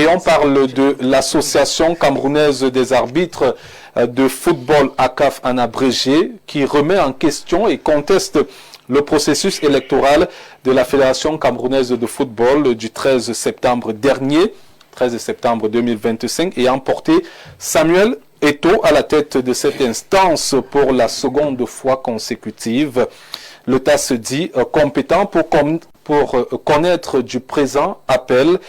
et on parle de l'Association camerounaise des arbitres de football ACAF en abrégé qui remet en question et conteste le processus électoral de la Fédération camerounaise de football du 13 septembre dernier, 13 septembre 2025, et a emporté Samuel Eto'o à la tête de cette instance pour la seconde fois consécutive. Le TAS se dit compétent pour connaître du présent appel.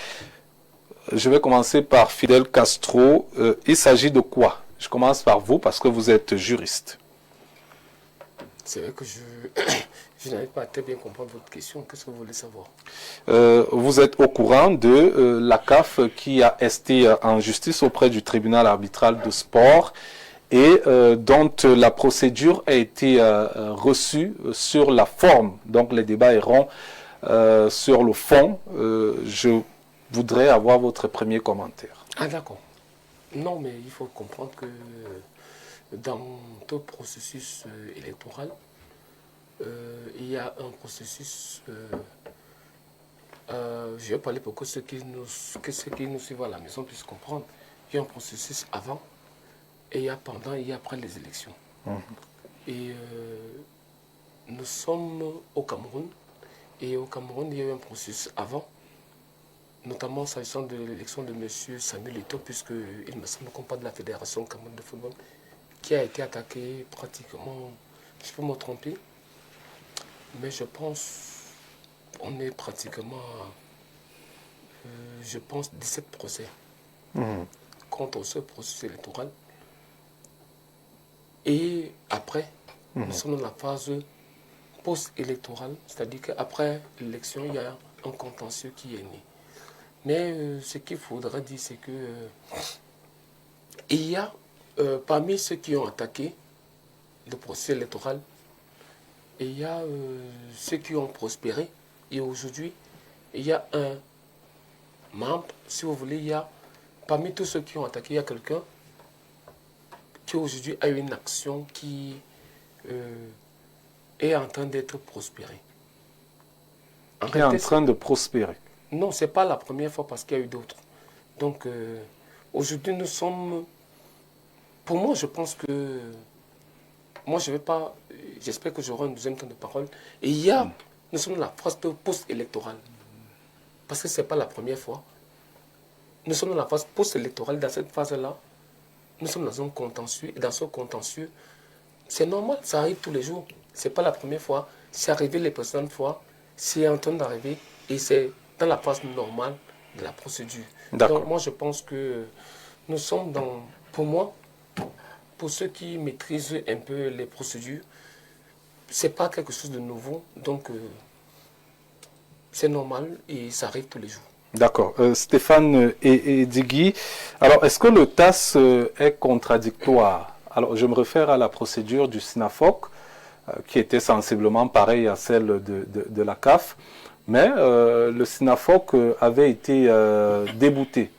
Je vais commencer par Fidel Castro. Il s'agit de quoi? Je commence par vous parce que vous êtes juriste. C'est vrai que je n'arrive pas à très bien comprendre votre question. Qu'est-ce que vous voulez savoir? Vous êtes au courant de la CAF qui a esté en justice auprès du tribunal arbitral de sport et dont la procédure a été reçue sur la forme. Donc les débats iront sur le fond. Je voudrais avoir votre premier commentaire. Ah d'accord. Non, mais il faut comprendre que dans tout processus électoral, il y a un processus, je vais parler pour que ceux qui nous suivent à la maison puissent comprendre. Il y a un processus avant, et il y a pendant et après les élections. Et nous sommes au Cameroun, et au Cameroun, il y a eu un processus avant, notamment s'agissant de l'élection de M. Samuel Eto'o, puisqu'il me semble qu'on parle de la Fédération camerounaise de football, qui a été attaquée pratiquement, je peux me tromper, mais je pense on est pratiquement, je pense, 17 procès contre ce processus électoral. Et après, nous sommes dans la phase post-électorale, c'est-à-dire qu'après l'élection, il y a un contentieux qui est né. Mais ce qu'il faudrait dire, c'est que il y a, parmi ceux qui ont attaqué le processus électoral, il y a ceux qui ont prospéré. Et aujourd'hui, il y a un membre, si vous voulez, il y a, parmi tous ceux qui ont attaqué, il y a quelqu'un qui aujourd'hui a une action qui est en train d'être prospérée. Est en train de prospérer. Non, ce n'est pas la première fois parce qu'il y a eu d'autres. Donc, aujourd'hui, nous sommes... Pour moi, je pense que... Moi, je ne vais pas... J'espère que j'aurai un deuxième temps de parole. Et il y a... Nous sommes dans la phase post-électorale. Parce que ce n'est pas la première fois. Nous sommes dans la phase post-électorale. Dans cette phase-là, nous sommes dans un contentieux. Et dans ce contentieux, c'est normal, ça arrive tous les jours. Ce n'est pas la première fois. C'est arrivé les précédentes fois. C'est en train d'arriver. Et c'est dans la phase normale de la procédure. Donc moi, je pense que nous sommes dans... Pour moi, pour ceux qui maîtrisent un peu les procédures, ce n'est pas quelque chose de nouveau. Donc, c'est normal et ça arrive tous les jours. D'accord. Stéphane et Digui, alors est-ce que le TAS est contradictoire? Alors je me réfère à la procédure du SINAFOC, qui était sensiblement pareille à celle de la CAF, mais le SINAFOC avait été débouté.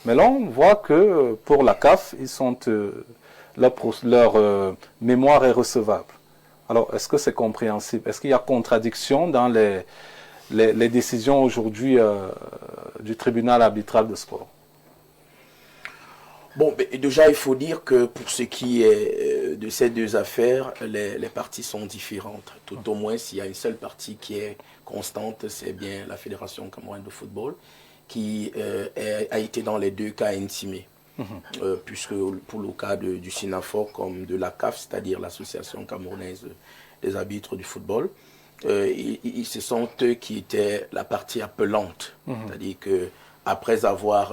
Mais là on voit que pour la CAF, ils sont, leur mémoire est recevable. Alors est-ce que c'est compréhensible? Est-ce qu'il y a contradiction dans les décisions aujourd'hui du tribunal arbitral de sport? Bon, déjà, il faut dire que pour ce qui est de ces deux affaires, les parties sont différentes. Tout au moins, s'il y a une seule partie qui est constante, c'est bien la Fédération camerounaise de football, qui a été dans les deux cas intimée. Puisque pour le cas du SINAFOC comme de la CAF, c'est-à-dire l'Association camerounaise des arbitres du football, ce sont eux qui étaient la partie appelante. C'est-à-dire qu'après avoir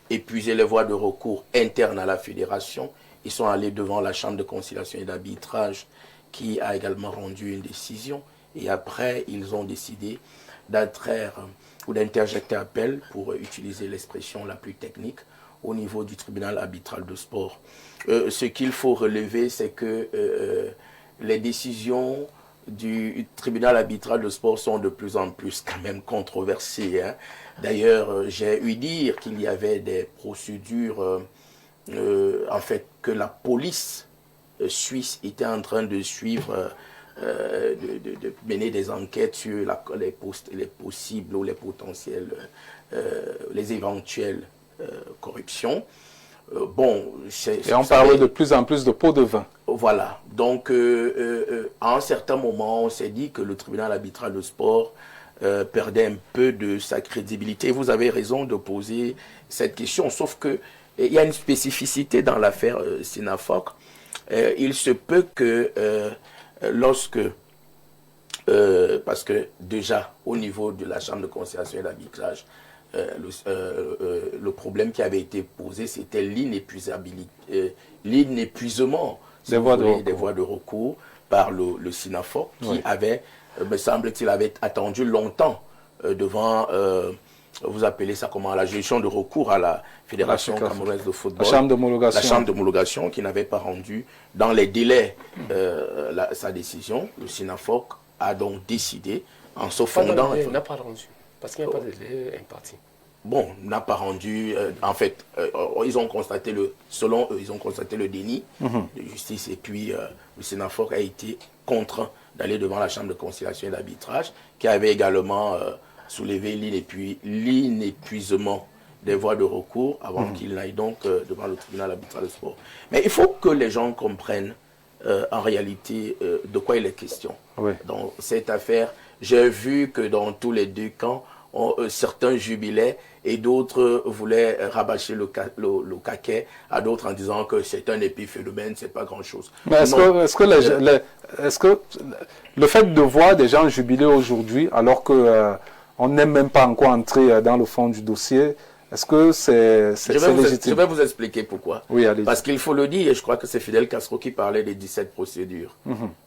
épuisé les voies de recours internes à la fédération, ils sont allés devant la Chambre de conciliation et d'arbitrage qui a également rendu une décision. Et après, ils ont décidé d'attraire ou d'interjecter appel, pour utiliser l'expression la plus technique, au niveau du tribunal arbitral de sport. Ce qu'il faut relever, c'est que les décisions du tribunal arbitral de sport sont de plus en plus quand même controversées. D'ailleurs, j'ai eu dire qu'il y avait des procédures, en fait, que la police suisse était en train de suivre, de mener des enquêtes sur les possibles ou les potentiels, les éventuels corruption. Et on parle de plus en plus de pots de vin. Voilà. Donc, à un certain moment, on s'est dit que le tribunal arbitral de sport perdait un peu de sa crédibilité. Vous avez raison de poser cette question, sauf que il y a une spécificité dans l'affaire Sinafoc. Il se peut que lorsque, parce que déjà au niveau de la chambre de conciliation et d'arbitrage, le problème qui avait été posé, c'était l'inépuisement des voies de recours par le Sinafoc, qui avait, me semble-t-il, avait attendu longtemps devant, vous appelez ça comment, la juridiction de recours à la Fédération camerounaise de football. La chambre d'homologation. La chambre d'homologation qui n'avait pas rendu dans les délais sa décision. Le Sinafoc a donc décidé, en se fondant... Il n'a pas rendu, parce qu'il n'y a pas de délai imparti. Bon, n'a pas rendu, en fait, ils ont constaté selon eux, ils ont constaté le déni de justice, et puis le Sinafoc a été contraint d'aller devant la chambre de conciliation et d'arbitrage, qui avait également soulevé l'inépuisement des voies de recours avant qu'il n'aille donc devant le tribunal arbitral de sport. Mais il faut que les gens comprennent en réalité de quoi il est question. Oui. Dans cette affaire, j'ai vu que dans tous les deux camps, certains jubilaient et d'autres voulaient rabâcher le caquet à d'autres en disant que c'est un épiphénomène, c'est pas grand-chose. Mais est-ce que le fait de voir des gens jubiler aujourd'hui, alors que on n'est même pas encore entré dans le fond du dossier, est-ce que c'est légitime? Je vais vous expliquer pourquoi. Oui, allez. Parce qu'il faut le dire, et je crois que c'est Fidel Castro qui parlait des 17 procédures.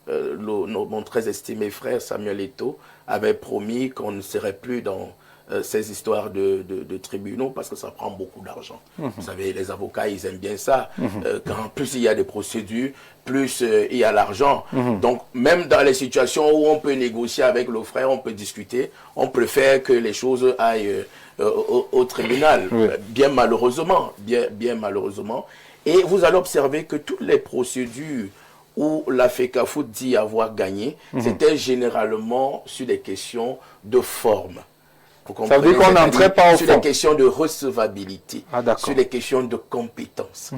Mon très estimé frère Samuel Eto'o avait promis qu'on ne serait plus dans ces histoires de tribunaux parce que ça prend beaucoup d'argent. Vous savez, les avocats, ils aiment bien ça. Quand plus il y a des procédures, plus il y a l'argent. Donc, même dans les situations où on peut négocier avec le frère, on peut discuter, on préfère que les choses aillent au tribunal. Bien malheureusement. Bien malheureusement. Et vous allez observer que toutes les procédures où la FECAFOOT dit avoir gagné, c'était généralement sur des questions de forme. Ça veut dire qu'on n'entrait pas au fond. Sur des questions de recevabilité, sur des questions de compétence.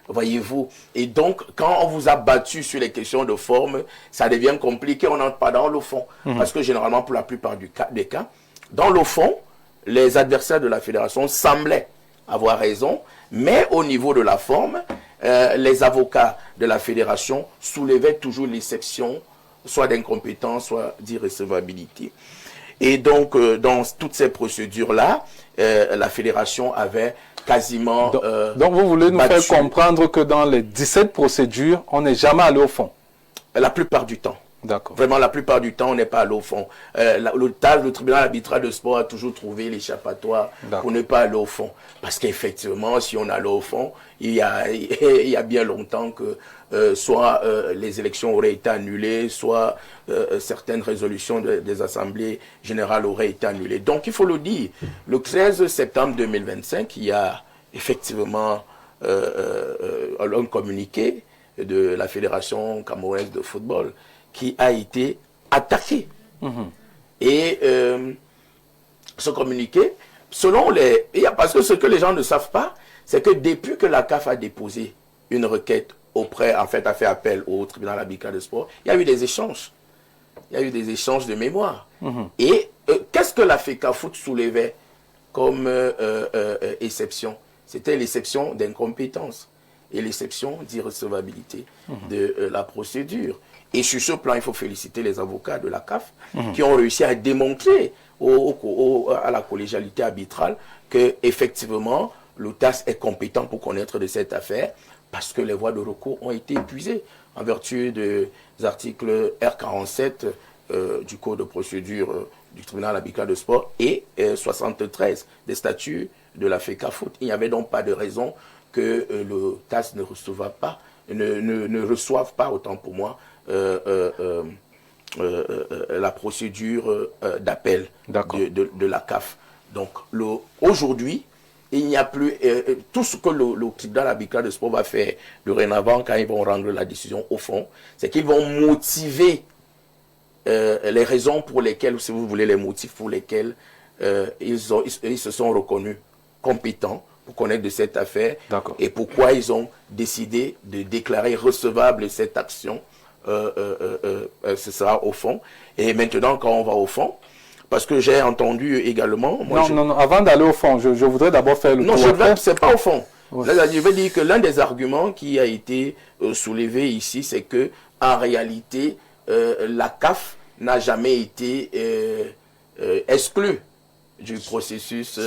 Voyez-vous? Et donc, quand on vous a battu sur les questions de forme, ça devient compliqué, on n'entre pas dans le fond. Parce que généralement, pour la plupart des cas, dans le fond, les adversaires de la fédération semblaient avoir raison, mais au niveau de la forme, les avocats de la fédération soulevaient toujours l'exception, soit d'incompétence, soit d'irrecevabilité. Et donc, dans toutes ces procédures-là, la fédération avait quasiment... donc vous voulez nous faire comprendre que dans les 17 procédures, on n'est jamais allé au fond? La plupart du temps. D'accord. Vraiment, la plupart du temps, on n'est pas allé au fond. Le tribunal arbitral de sport a toujours trouvé l'échappatoire pour ne pas aller au fond. Parce qu'effectivement, si on allait au fond, il y a bien longtemps que soit les élections auraient été annulées, soit certaines résolutions des assemblées générales auraient été annulées. Donc, il faut le dire, le 13 septembre 2025, il y a effectivement un communiqué de la Fédération camerounaise de football qui a été attaqué. Et ce communiqué, selon les... Parce que ce que les gens ne savent pas, c'est que depuis que la CAF a déposé une requête auprès, en fait, a fait appel au tribunal arbitral de sport, il y a eu des échanges. Il y a eu des échanges de mémoire. Et qu'est-ce que la FECAFOOT soulevait comme exception? C'était l'exception d'incompétence et l'exception d'irrecevabilité de la procédure. Et sur ce plan, il faut féliciter les avocats de la CAF qui ont réussi à démontrer à la collégialité arbitrale que effectivement le TAS est compétent pour connaître de cette affaire parce que les voies de recours ont été épuisées en vertu des articles R47 du Code de procédure du tribunal arbitral de sport et 73 des statuts de la FECAFOOT. Il n'y avait donc pas de raison que le TAS ne reçoive pas, autant pour moi, la procédure d'appel de la CAF. Donc aujourd'hui, il n'y a plus tout ce que le tribunal arbitral de sport va faire dorénavant quand ils vont rendre la décision au fond, c'est qu'ils vont motiver les raisons pour lesquelles, si vous voulez, les motifs pour lesquels ils se sont reconnus compétents pour connaître de cette affaire D'accord. et pourquoi ils ont décidé de déclarer recevable cette action. Ce sera au fond. Et maintenant, quand on va au fond, parce que j'ai entendu également... Non, avant d'aller au fond, je voudrais d'abord faire le tour. Non, c'est pas au fond. Ouais. Là, je veux dire que l'un des arguments qui a été soulevé ici, c'est que en réalité, la CAF n'a jamais été exclue du processus,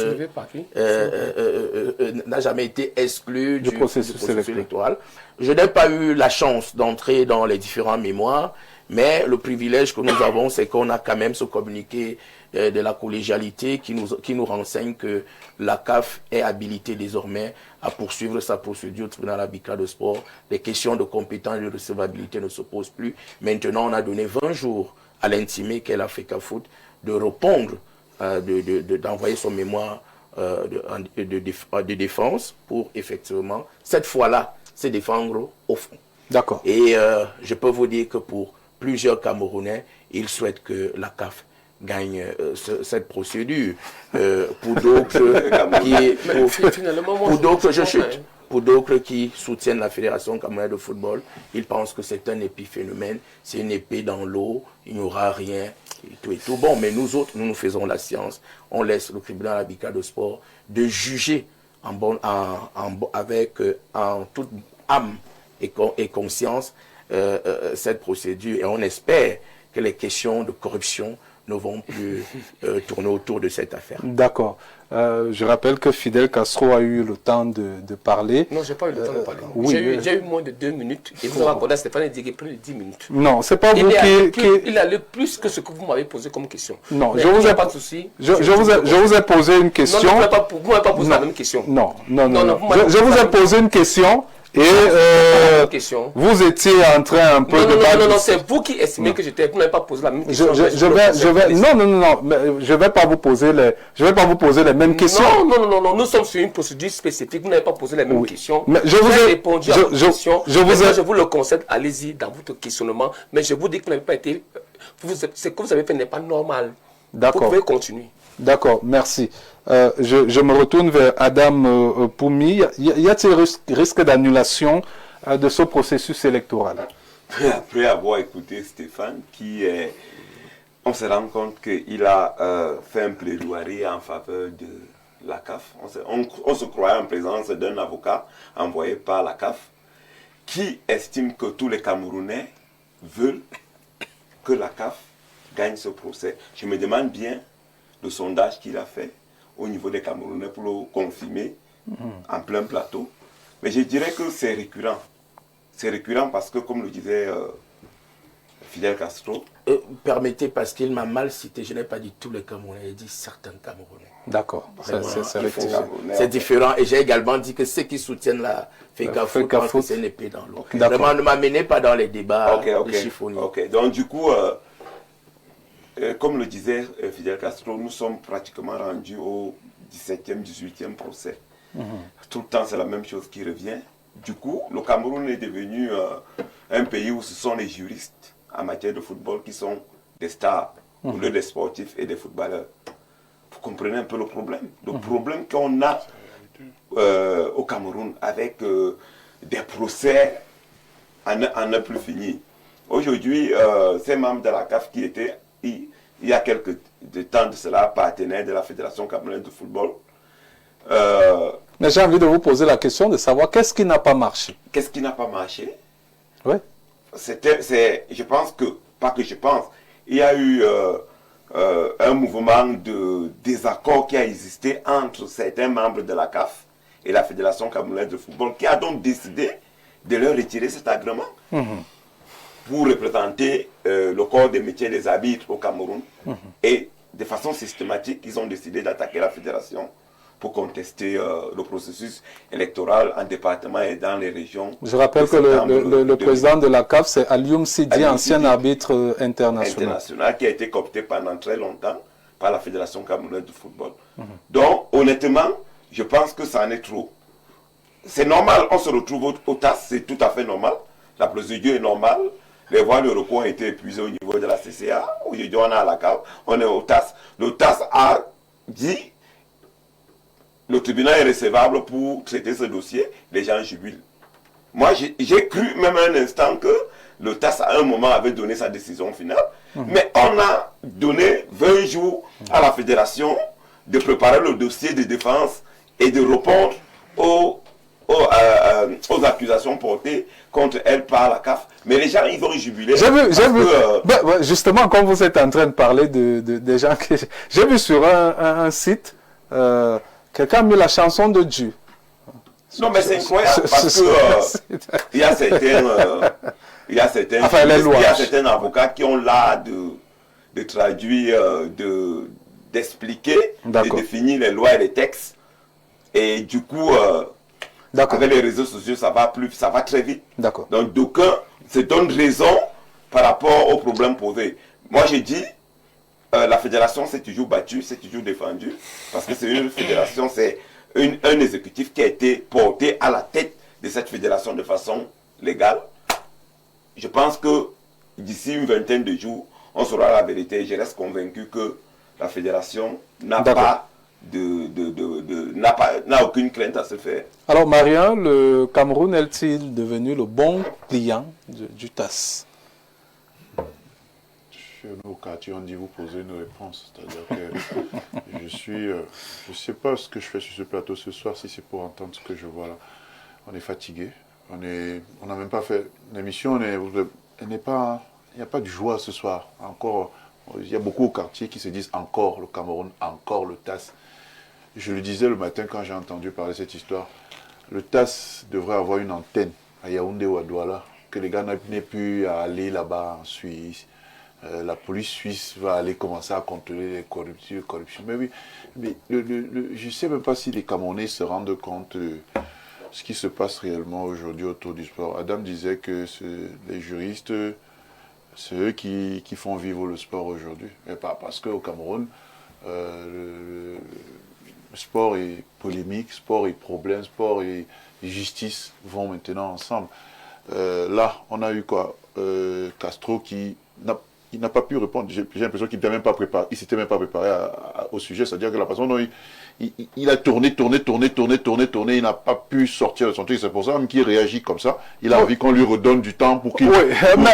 n'a jamais été exclue du processus électoral. Je n'ai pas eu la chance d'entrer dans les différents mémoires, mais le privilège que nous avons, c'est qu'on a quand même ce communiqué de la collégialité qui nous renseigne que la CAF est habilitée désormais à poursuivre sa procédure au tribunal arbitral de sport. Les questions de compétence et de recevabilité ne se posent plus. Maintenant, on a donné 20 jours à l'intimé qu'est l'Africa Foot de répondre, d'envoyer son mémoire de défense pour effectivement, cette fois-là, se défendre au fond. D'accord. Et je peux vous dire que pour plusieurs Camerounais, ils souhaitent que la CAF gagne cette procédure. Pour d'autres qui soutiennent la Fédération camerounaise de football, ils pensent que c'est un épiphénomène, c'est une épée dans l'eau, il n'y aura rien, et tout. Bon, mais nous autres, nous faisons la science. On laisse le tribunal arbitral de sport de juger avec toute âme et conscience cette procédure. Et on espère que les questions de corruption ne vont plus tourner autour de cette affaire. D'accord. Je rappelle que Fidel Castro a eu le temps de parler. Non, je n'ai pas eu le temps de parler. Oui, j'ai eu moins de 2 minutes. Et vous avez accordé à Stéphane Diégué plus de 10 minutes. Non, c'est pas vous Il a le plus que ce que vous m'avez posé comme question. Non, mais je vous ai pas de souci. Je vous ai posé une question. Non, vous ne m'avez pas posé la même question. Non. Je vous ai posé une question. Et vous étiez en train un peu de... Non, c'est vous qui estimez que j'étais... Vous n'avez pas posé la même question. Je vais pas vous poser les mêmes questions. Non, nous sommes sur une procédure spécifique. Vous n'avez pas posé les mêmes questions. Mais je vous ai répondu à vos questions. Je vous le concède, allez-y dans votre questionnement. Mais je vous dis que vous n'avez pas été... Ce que vous avez fait n'est pas normal. D'accord. Vous pouvez continuer. D'accord, merci. Je me retourne vers Adam Poumi. Y a-t-il risque d'annulation de ce processus électoral? Après avoir écouté Stéphane, on se rend compte qu'il a fait un plaidoirie en faveur de la CAF. On se croyait en présence d'un avocat envoyé par la CAF qui estime que tous les Camerounais veulent que la CAF gagne ce procès. Je me demande bien le sondage qu'il a fait au niveau des Camerounais pour le confirmer en plein plateau. Mais je dirais que c'est récurrent. C'est récurrent parce que, comme le disait Fidel Castro... permettez, parce qu'il m'a mal cité, je n'ai pas dit tous les Camerounais, j'ai dit certains Camerounais. D'accord, c'est différent. Et j'ai également dit que ceux qui soutiennent la FECAFOOT pensent que c'est une épée dans l'eau. Vraiment, ne m'amenez pas dans les débats de chiffonniers. Ok, donc du coup... comme le disait Fidel Castro, nous sommes pratiquement rendus au 17e, 18e procès. Tout le temps, c'est la même chose qui revient. Du coup, le Cameroun est devenu un pays où ce sont les juristes en matière de football qui sont des stars, au lieu des sportifs et des footballeurs. Vous comprenez un peu le problème. Le problème qu'on a au Cameroun avec des procès à ne plus finir. Aujourd'hui, ces membres de la CAF qui étaient... Il y a quelques temps de cela, partenaire de la Fédération camerounaise de football. Mais j'ai envie de vous poser la question de savoir qu'est-ce qui n'a pas marché. Qu'est-ce qui n'a pas marché? Oui. Je pense que, pas que je pense, il y a eu un mouvement de désaccord qui a existé entre certains membres de la CAF et la Fédération camerounaise de football qui a donc décidé de leur retirer cet agrément. Pour représenter le corps des métiers des arbitres au Cameroun. Et de façon systématique, ils ont décidé d'attaquer la fédération pour contester le processus électoral en département et dans les régions. Je rappelle que le président de la CAF, c'est Alioum Sidi, ancien arbitre international. Qui a été coopté pendant très longtemps par la Fédération camerounaise de football. Donc, honnêtement, je pense que ça en est trop. C'est normal, on se retrouve au TAS, c'est tout à fait normal. La procédure est normale. Les voies de recours ont été épuisées au niveau de la CCA. Aujourd'hui, on est à la CAF, on est au TAS. Le TAS a dit le tribunal est recevable pour traiter ce dossier, les gens jubilent. Moi, j'ai cru même un instant que le TAS, à un moment, avait donné sa décision finale. Mais on a donné 20 jours à la fédération de préparer le dossier de défense et de répondre aux accusations portées contre elle par la CAF. Mais les gens, ils ont jubilé. J'ai vu, justement, quand vous êtes en train de parler des gens que j'ai vu sur un site, quelqu'un a mis la chanson de Dieu. Non, mais c'est incroyable parce que il y a certains avocats qui ont l'art de traduire, d'expliquer, de définir les lois et les textes. Et du coup, avec les réseaux sociaux, ça va très vite. Donc d'aucuns se donnent raison par rapport aux problèmes posés. Moi, j'ai dit, la fédération s'est toujours battue, s'est toujours défendue, parce que c'est une fédération, c'est un exécutif qui a été porté à la tête de cette fédération de façon légale. Je pense que d'ici une vingtaine de jours, on saura la vérité. Je reste convaincu que la fédération n'a aucune crainte à se faire. Alors Marian, le Cameroun est-il devenu le bon client du TAS? Au quartier, on dit vous posez une réponse. C'est-à-dire que je sais pas ce que je fais sur ce plateau ce soir, si c'est pour entendre ce que je vois là. On est fatigué. On n'a même pas fait l'émission. Il n'y a pas de joie ce soir. Encore, il y a beaucoup au quartier qui se disent encore le Cameroun, encore le TAS. Je le disais le matin quand j'ai entendu parler de cette histoire. Le TAS devrait avoir une antenne à Yaoundé ou à Douala, que les gars n'aient plus à aller là-bas en Suisse. La police suisse va aller commencer à contrôler les corruptions. Mais oui, je ne sais même pas si les Camerounais se rendent compte de ce qui se passe réellement aujourd'hui autour du sport. Adam disait que les juristes, c'est eux qui font vivre le sport aujourd'hui. Et pas parce qu'au Cameroun, le sport et polémique, sport et problème, sport et justice vont maintenant ensemble. Là, on a eu quoi Castro qui n'a pas pu répondre. J'ai l'impression qu'il ne s'était même pas préparé au sujet. C'est-à-dire que la façon dont il a tourné, il n'a pas pu sortir de son truc. C'est pour ça même qu'il réagit comme ça. Il a envie qu'on lui redonne du temps pour qu'il... Oui, mais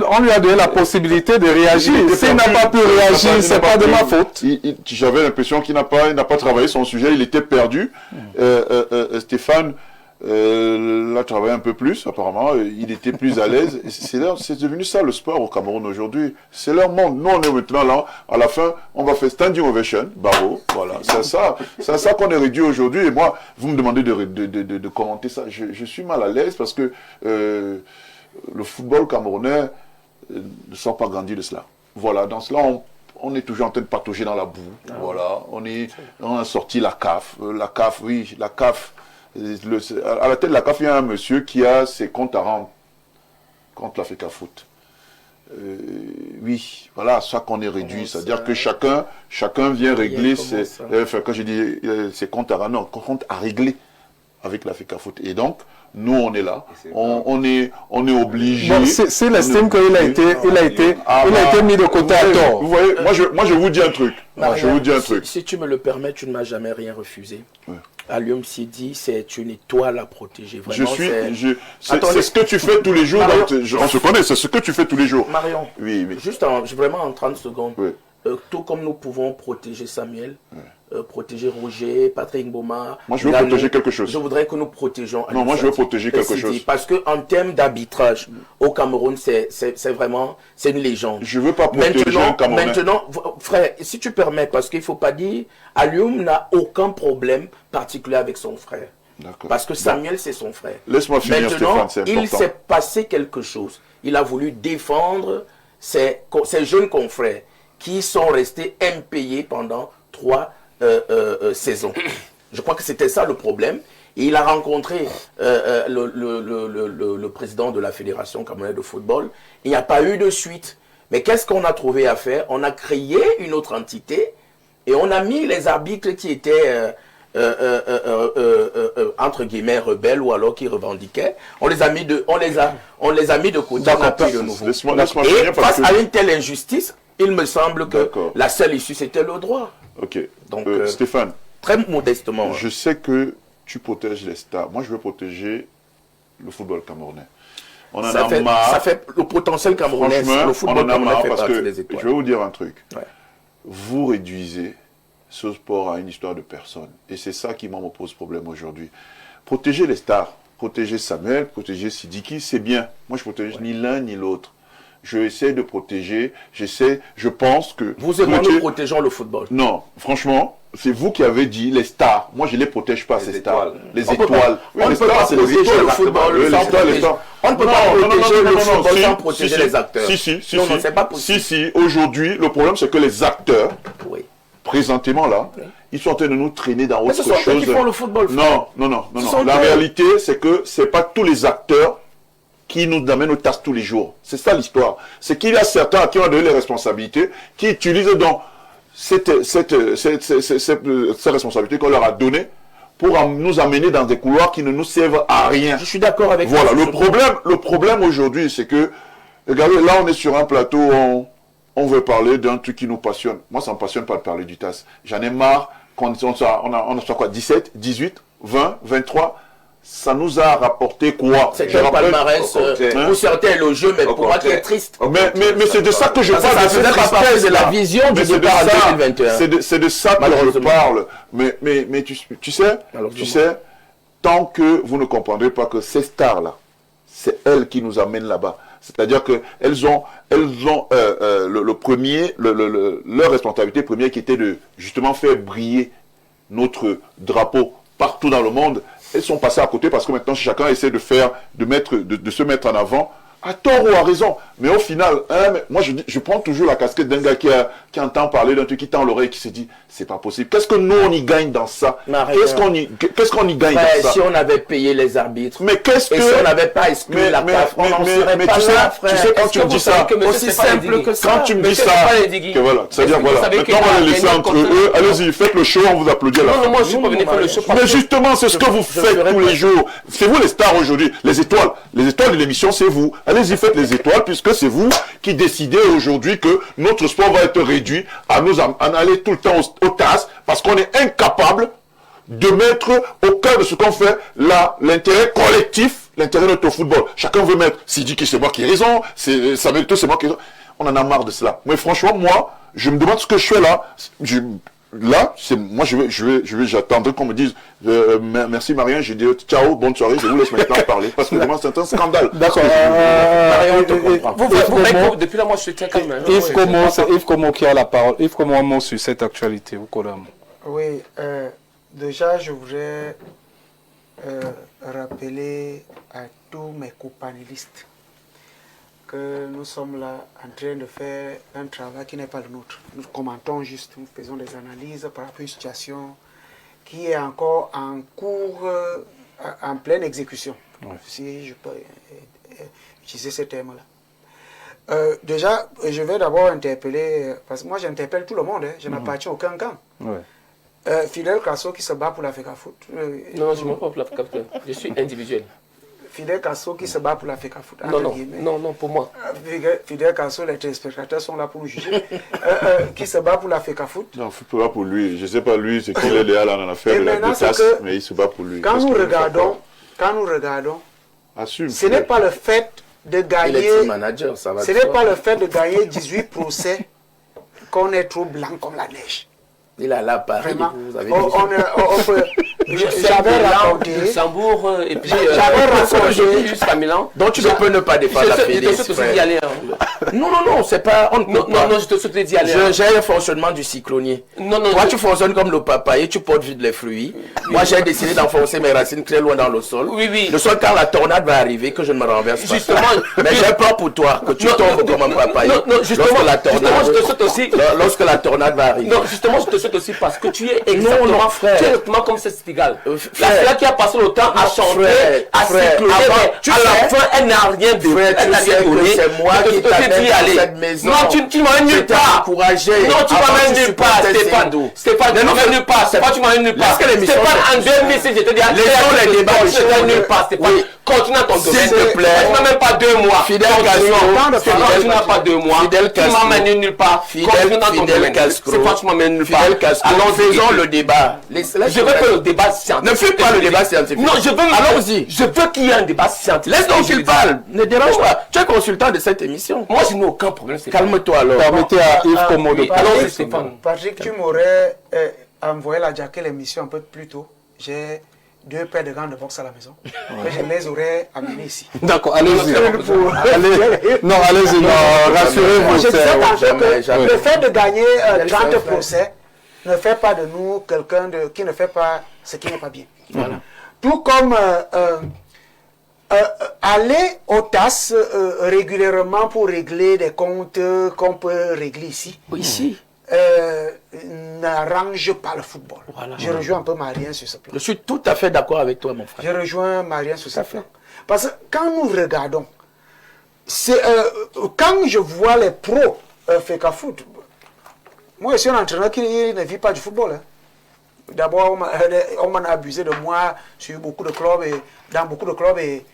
on lui a donné la possibilité de réagir. S'il n'a pas pu réagir, c'est pas de ma faute. J'avais l'impression qu'il n'a pas travaillé son sujet. Il était perdu. Stéphane l'a travaillé un peu plus, apparemment. Il était plus à l'aise. C'est devenu ça le sport au Cameroun aujourd'hui. C'est leur monde. Nous, on est maintenant là. À la fin, on va faire standing ovation. Bravo. Voilà. C'est ça qu'on est réduit aujourd'hui. Et moi, vous me demandez de commenter ça. Je suis mal à l'aise parce que le football camerounais ne sort pas grandi de cela. Voilà. Dans cela, on est toujours en train de patauger dans la boue. Voilà. On a sorti la CAF. La CAF. À la tête de la CAF, il y a un monsieur qui a ses comptes à rendre contre l'Africa Foot. Oui, voilà, ça qu'on est réduit. C'est-à-dire que chacun vient régler quand je dis ses comptes à rendre, non, comptes à régler avec l'Africa Foot. Et donc, nous, on est là. On est obligé. Bon, s'il estime qu'il a été mis de côté à tort. Vous voyez, moi, je vous dis un truc. Si tu me le permets, tu ne m'as jamais rien refusé. Ouais. Allium Sidi, c'est une étoile à protéger. Vraiment, c'est ce que tu fais tous les jours. On se connaît, c'est ce que tu fais tous les jours. Marion, oui. Juste vraiment en 30 secondes. Oui. Tout comme nous pouvons protéger Samuel, protéger Roger, Patrick Mboma. Moi, je veux protéger quelque chose. Je voudrais que nous protégeons. Non, moi, je veux protéger quelque chose. Parce qu'en termes d'arbitrage, au Cameroun, c'est une légende. Je ne veux pas protéger un Camerounais. Maintenant, frère, si tu permets, parce qu'il ne faut pas dire, Alioum n'a aucun problème particulier avec son frère. Parce que Samuel, c'est son frère. Laisse-moi finir, maintenant, Stéphane, c'est important. Il s'est passé quelque chose. Il a voulu défendre ses jeunes confrères qui sont restés impayés pendant 3 saisons. Je crois que c'était ça le problème. Et il a rencontré le président de la Fédération camerounaise de football. Il n'y a pas eu de suite. Mais qu'est-ce qu'on a trouvé à faire? On a créé une autre entité et on a mis les arbitres qui étaient entre guillemets rebelles ou alors qui revendiquaient. On les a mis de côté. On a pris de nouveau. Et face à une telle injustice, il me semble que la seule issue, c'était le droit. Ok. Donc, Stéphane, Très modestement. Je sais que tu protèges les stars. Moi, je veux protéger le football camerounais. On en a marre. Ça fait le potentiel camerounais. Franchement, Le football on en a marre fait parce partie que, des étoiles. je vais vous dire un truc. Ouais. Vous réduisez ce sport à une histoire de personnes. Et c'est ça qui me pose problème aujourd'hui. Protéger les stars, protéger Samuel, protéger Sidiki, c'est bien. Moi, je protège ni l'un ni l'autre. Je essaie de protéger, je pense que... Vous et moi, nous protégeons le football. Non, franchement, c'est vous qui avez dit les stars. Moi, je ne les protège pas, ces stars. Les étoiles. On ne peut pas protéger le football sans protéger. On ne peut pas protéger le football sans protéger les acteurs. Non, c'est pas possible. Si, aujourd'hui, le problème, c'est que les acteurs, présentement là, ils sont en train de nous traîner dans autre chose. Mais ce sont eux qui font le football. Non. La réalité, c'est que ce n'est pas tous les acteurs qui nous amènent aux tasses tous les jours. C'est ça l'histoire. C'est qu'il y a certains à qui on a donné les responsabilités, qui utilisent donc ces responsabilités qu'on leur a données pour nous amener dans des couloirs qui ne nous servent à rien. Je suis d'accord avec vous. Voilà, le problème aujourd'hui, c'est que, regardez, là on est sur un plateau, on veut parler d'un truc qui nous passionne. Moi, ça ne me passionne pas de parler du TAS. J'en ai marre, on a quoi, 17, 18, 20, 23. Ça nous a rapporté quoi? C'est un palmarès pour certains élogieux, mais pour moi qui est triste. Mais c'est de ça que je parle. C'est la vision du départ en 2021. C'est de ça que je parle. Mais tu sais, tant que vous ne comprendrez pas que ces stars-là, c'est elles qui nous amènent là-bas. C'est-à-dire qu'elles ont leur responsabilité première qui était de justement faire briller notre drapeau partout dans le monde. Elles sont passées à côté parce que maintenant chacun essaie de se mettre en avant, à tort ou à raison. Mais au final, moi je prends toujours la casquette d'un gars qui entend parler d'un truc, qui tend l'oreille, qui se dit, c'est pas possible. Qu'est-ce que nous on y gagne dans ça? Qu'est-ce qu'on y gagne dans ça? Si on avait payé les arbitres, mais si on n'avait pas exclu la CAF, on n'en serait pas là, frère. Tu sais quand tu me dis ça, aussi simple que ça. Quand tu me dis ça, voilà, c'est-à-dire voilà, maintenant on va les laisser entre eux, allez-y, faites le show, on vous applaudit à la fin. Non, moi je suis pas venu faire le show. Mais justement, c'est ce que vous faites tous les jours. C'est vous les stars aujourd'hui, les étoiles de l'émission, c'est vous. Allez-y, faites les étoiles, puisque c'est vous qui décidez aujourd'hui que notre sport va être réduit à aller tout le temps au TAS, parce qu'on est incapable de mettre au cœur de ce qu'on fait l'intérêt collectif, l'intérêt de notre football. Chacun veut mettre Sidiki, c'est moi qui ai raison, Samuel, c'est moi qui ai raison. On en a marre de cela. Mais franchement, moi, je me demande ce que je fais là. Moi, j'attendrai qu'on me dise merci Marien, j'ai dit ciao, bonne soirée, je vous laisse maintenant parler parce que vraiment c'est un scandale. D'accord. Depuis là, moi je suis très calme. Yves Como qui a la parole. Yves Como, un mot sur cette actualité au Kodam. Oui, déjà je voudrais rappeler à tous mes copanélistes que nous sommes là en train de faire un travail qui n'est pas le nôtre. Nous commentons juste, nous faisons des analyses par rapport à une situation qui est encore en cours, en pleine exécution. Ouais. Si je peux utiliser ce terme-là. Déjà, je vais d'abord interpeller, parce que moi j'interpelle tout le monde, je n'appartiens à aucun camp. Ouais. Fidel Castro qui se bat pour l'Africa Foot. Non, je ne me bats pas pour l'Africa Foot, je suis individuel. Fidel Castro qui se bat pour l'Africa Foot. Non, pour moi. Fidel Castro, les téléspectateurs sont là pour nous juger. Qui se bat pour l'Africa Foot. Non, il ne faut pas pour lui. Je ne sais pas lui, c'est qu'il est léal en affaire de la tasse, mais il se bat pour lui. Quand nous regardons, assume, ce n'est pas le fait de gagner. Ce n'est pas le fait de gagner 18 procès qu'on est trop blanc comme la neige. Il a là Paris, vous avez j'avais raconté Luxembourg et puis j'avais raconté jusqu'à Milan. Donc tu ne peux ne pas défendre la Fédé. Je te souhaite d'y aller. Non, c'est pas. Non, je te souhaite d'y aller. J'ai un fonctionnement du cyclonier. Non. Toi, tu fonctionnes comme le papaye, tu portes vite les fruits. Moi, j'ai décidé d'enfoncer mes racines très loin dans le sol. Oui. Le sol, quand la tornade va arriver, que je ne me renverse pas. Justement. Mais j'ai peur pour toi, que tu tombes comme un papaye. Non, justement, je te souhaite aussi. Lorsque la tornade va arriver. Non, justement, je te souhaite aussi parce que tu es exactement comme cette Stigal. La Stigal qui a passé le temps à chanter, à s'écouler, à la fin, elle n'a rien de frère, tu sais que c'est moi qui t'amène dans cette maison. Non, tu m'emmènes nulle part. Non, tu m'emmènes nulle part, Stéphane, tu m'emmènes nulle part. Stéphane, en 2006, j'étais dit, les débats, je nulle part, Stéphane. continue dans ton domaine. S'il te plaît. Tu n'as même pas 2 mois. Fidel Castro. Tu n'as pas 2 mois. Fidel Tu m'as mené nulle part. Continue dans ton domaine. C'est pas tu m'as mené nulle part. Fidel Castro. Alors faisons le débat. Je veux faire le débat scientifique. Ne fais pas le débat scientifique. Non, je veux. Allons-y. Je veux qu'il y ait un débat scientifique. Laisse donc qu'il parle. Ne dérange pas. Tu es consultant de cette émission. Moi, je n'ai aucun problème. Calme-toi alors. Permettez à Yves Komo de Alors, parler. Stéphane. Patrick, tu m'aurais envoyé la jaquette l'émission un peu plus tôt. J'ai 2 paires de gants de boxe à la maison. Mais je les aurais amenés ici. D'accord, allez-y. Allez. Non, allez-y, non, rassurez-vous. Je disais tantôt jamais, que jamais. le fait de gagner 30 fait. procès ne fait pas de nous quelqu'un qui ne fait pas ce qui n'est pas bien. Voilà. Tout comme aller au TAS régulièrement pour régler des comptes qu'on peut régler ici. Ici. N'arrange pas le football. Voilà. Je rejoins un peu Marien sur ce plan. Je suis tout à fait d'accord avec toi, mon frère. Je rejoins Marien sur ce plan. Parce que quand nous regardons, quand je vois les pros FECAFOOT, moi je suis un entraîneur qui ne vit pas du football. Hein. D'abord, on m'en a abusé de moi sur beaucoup de clubs et dans beaucoup de clubs et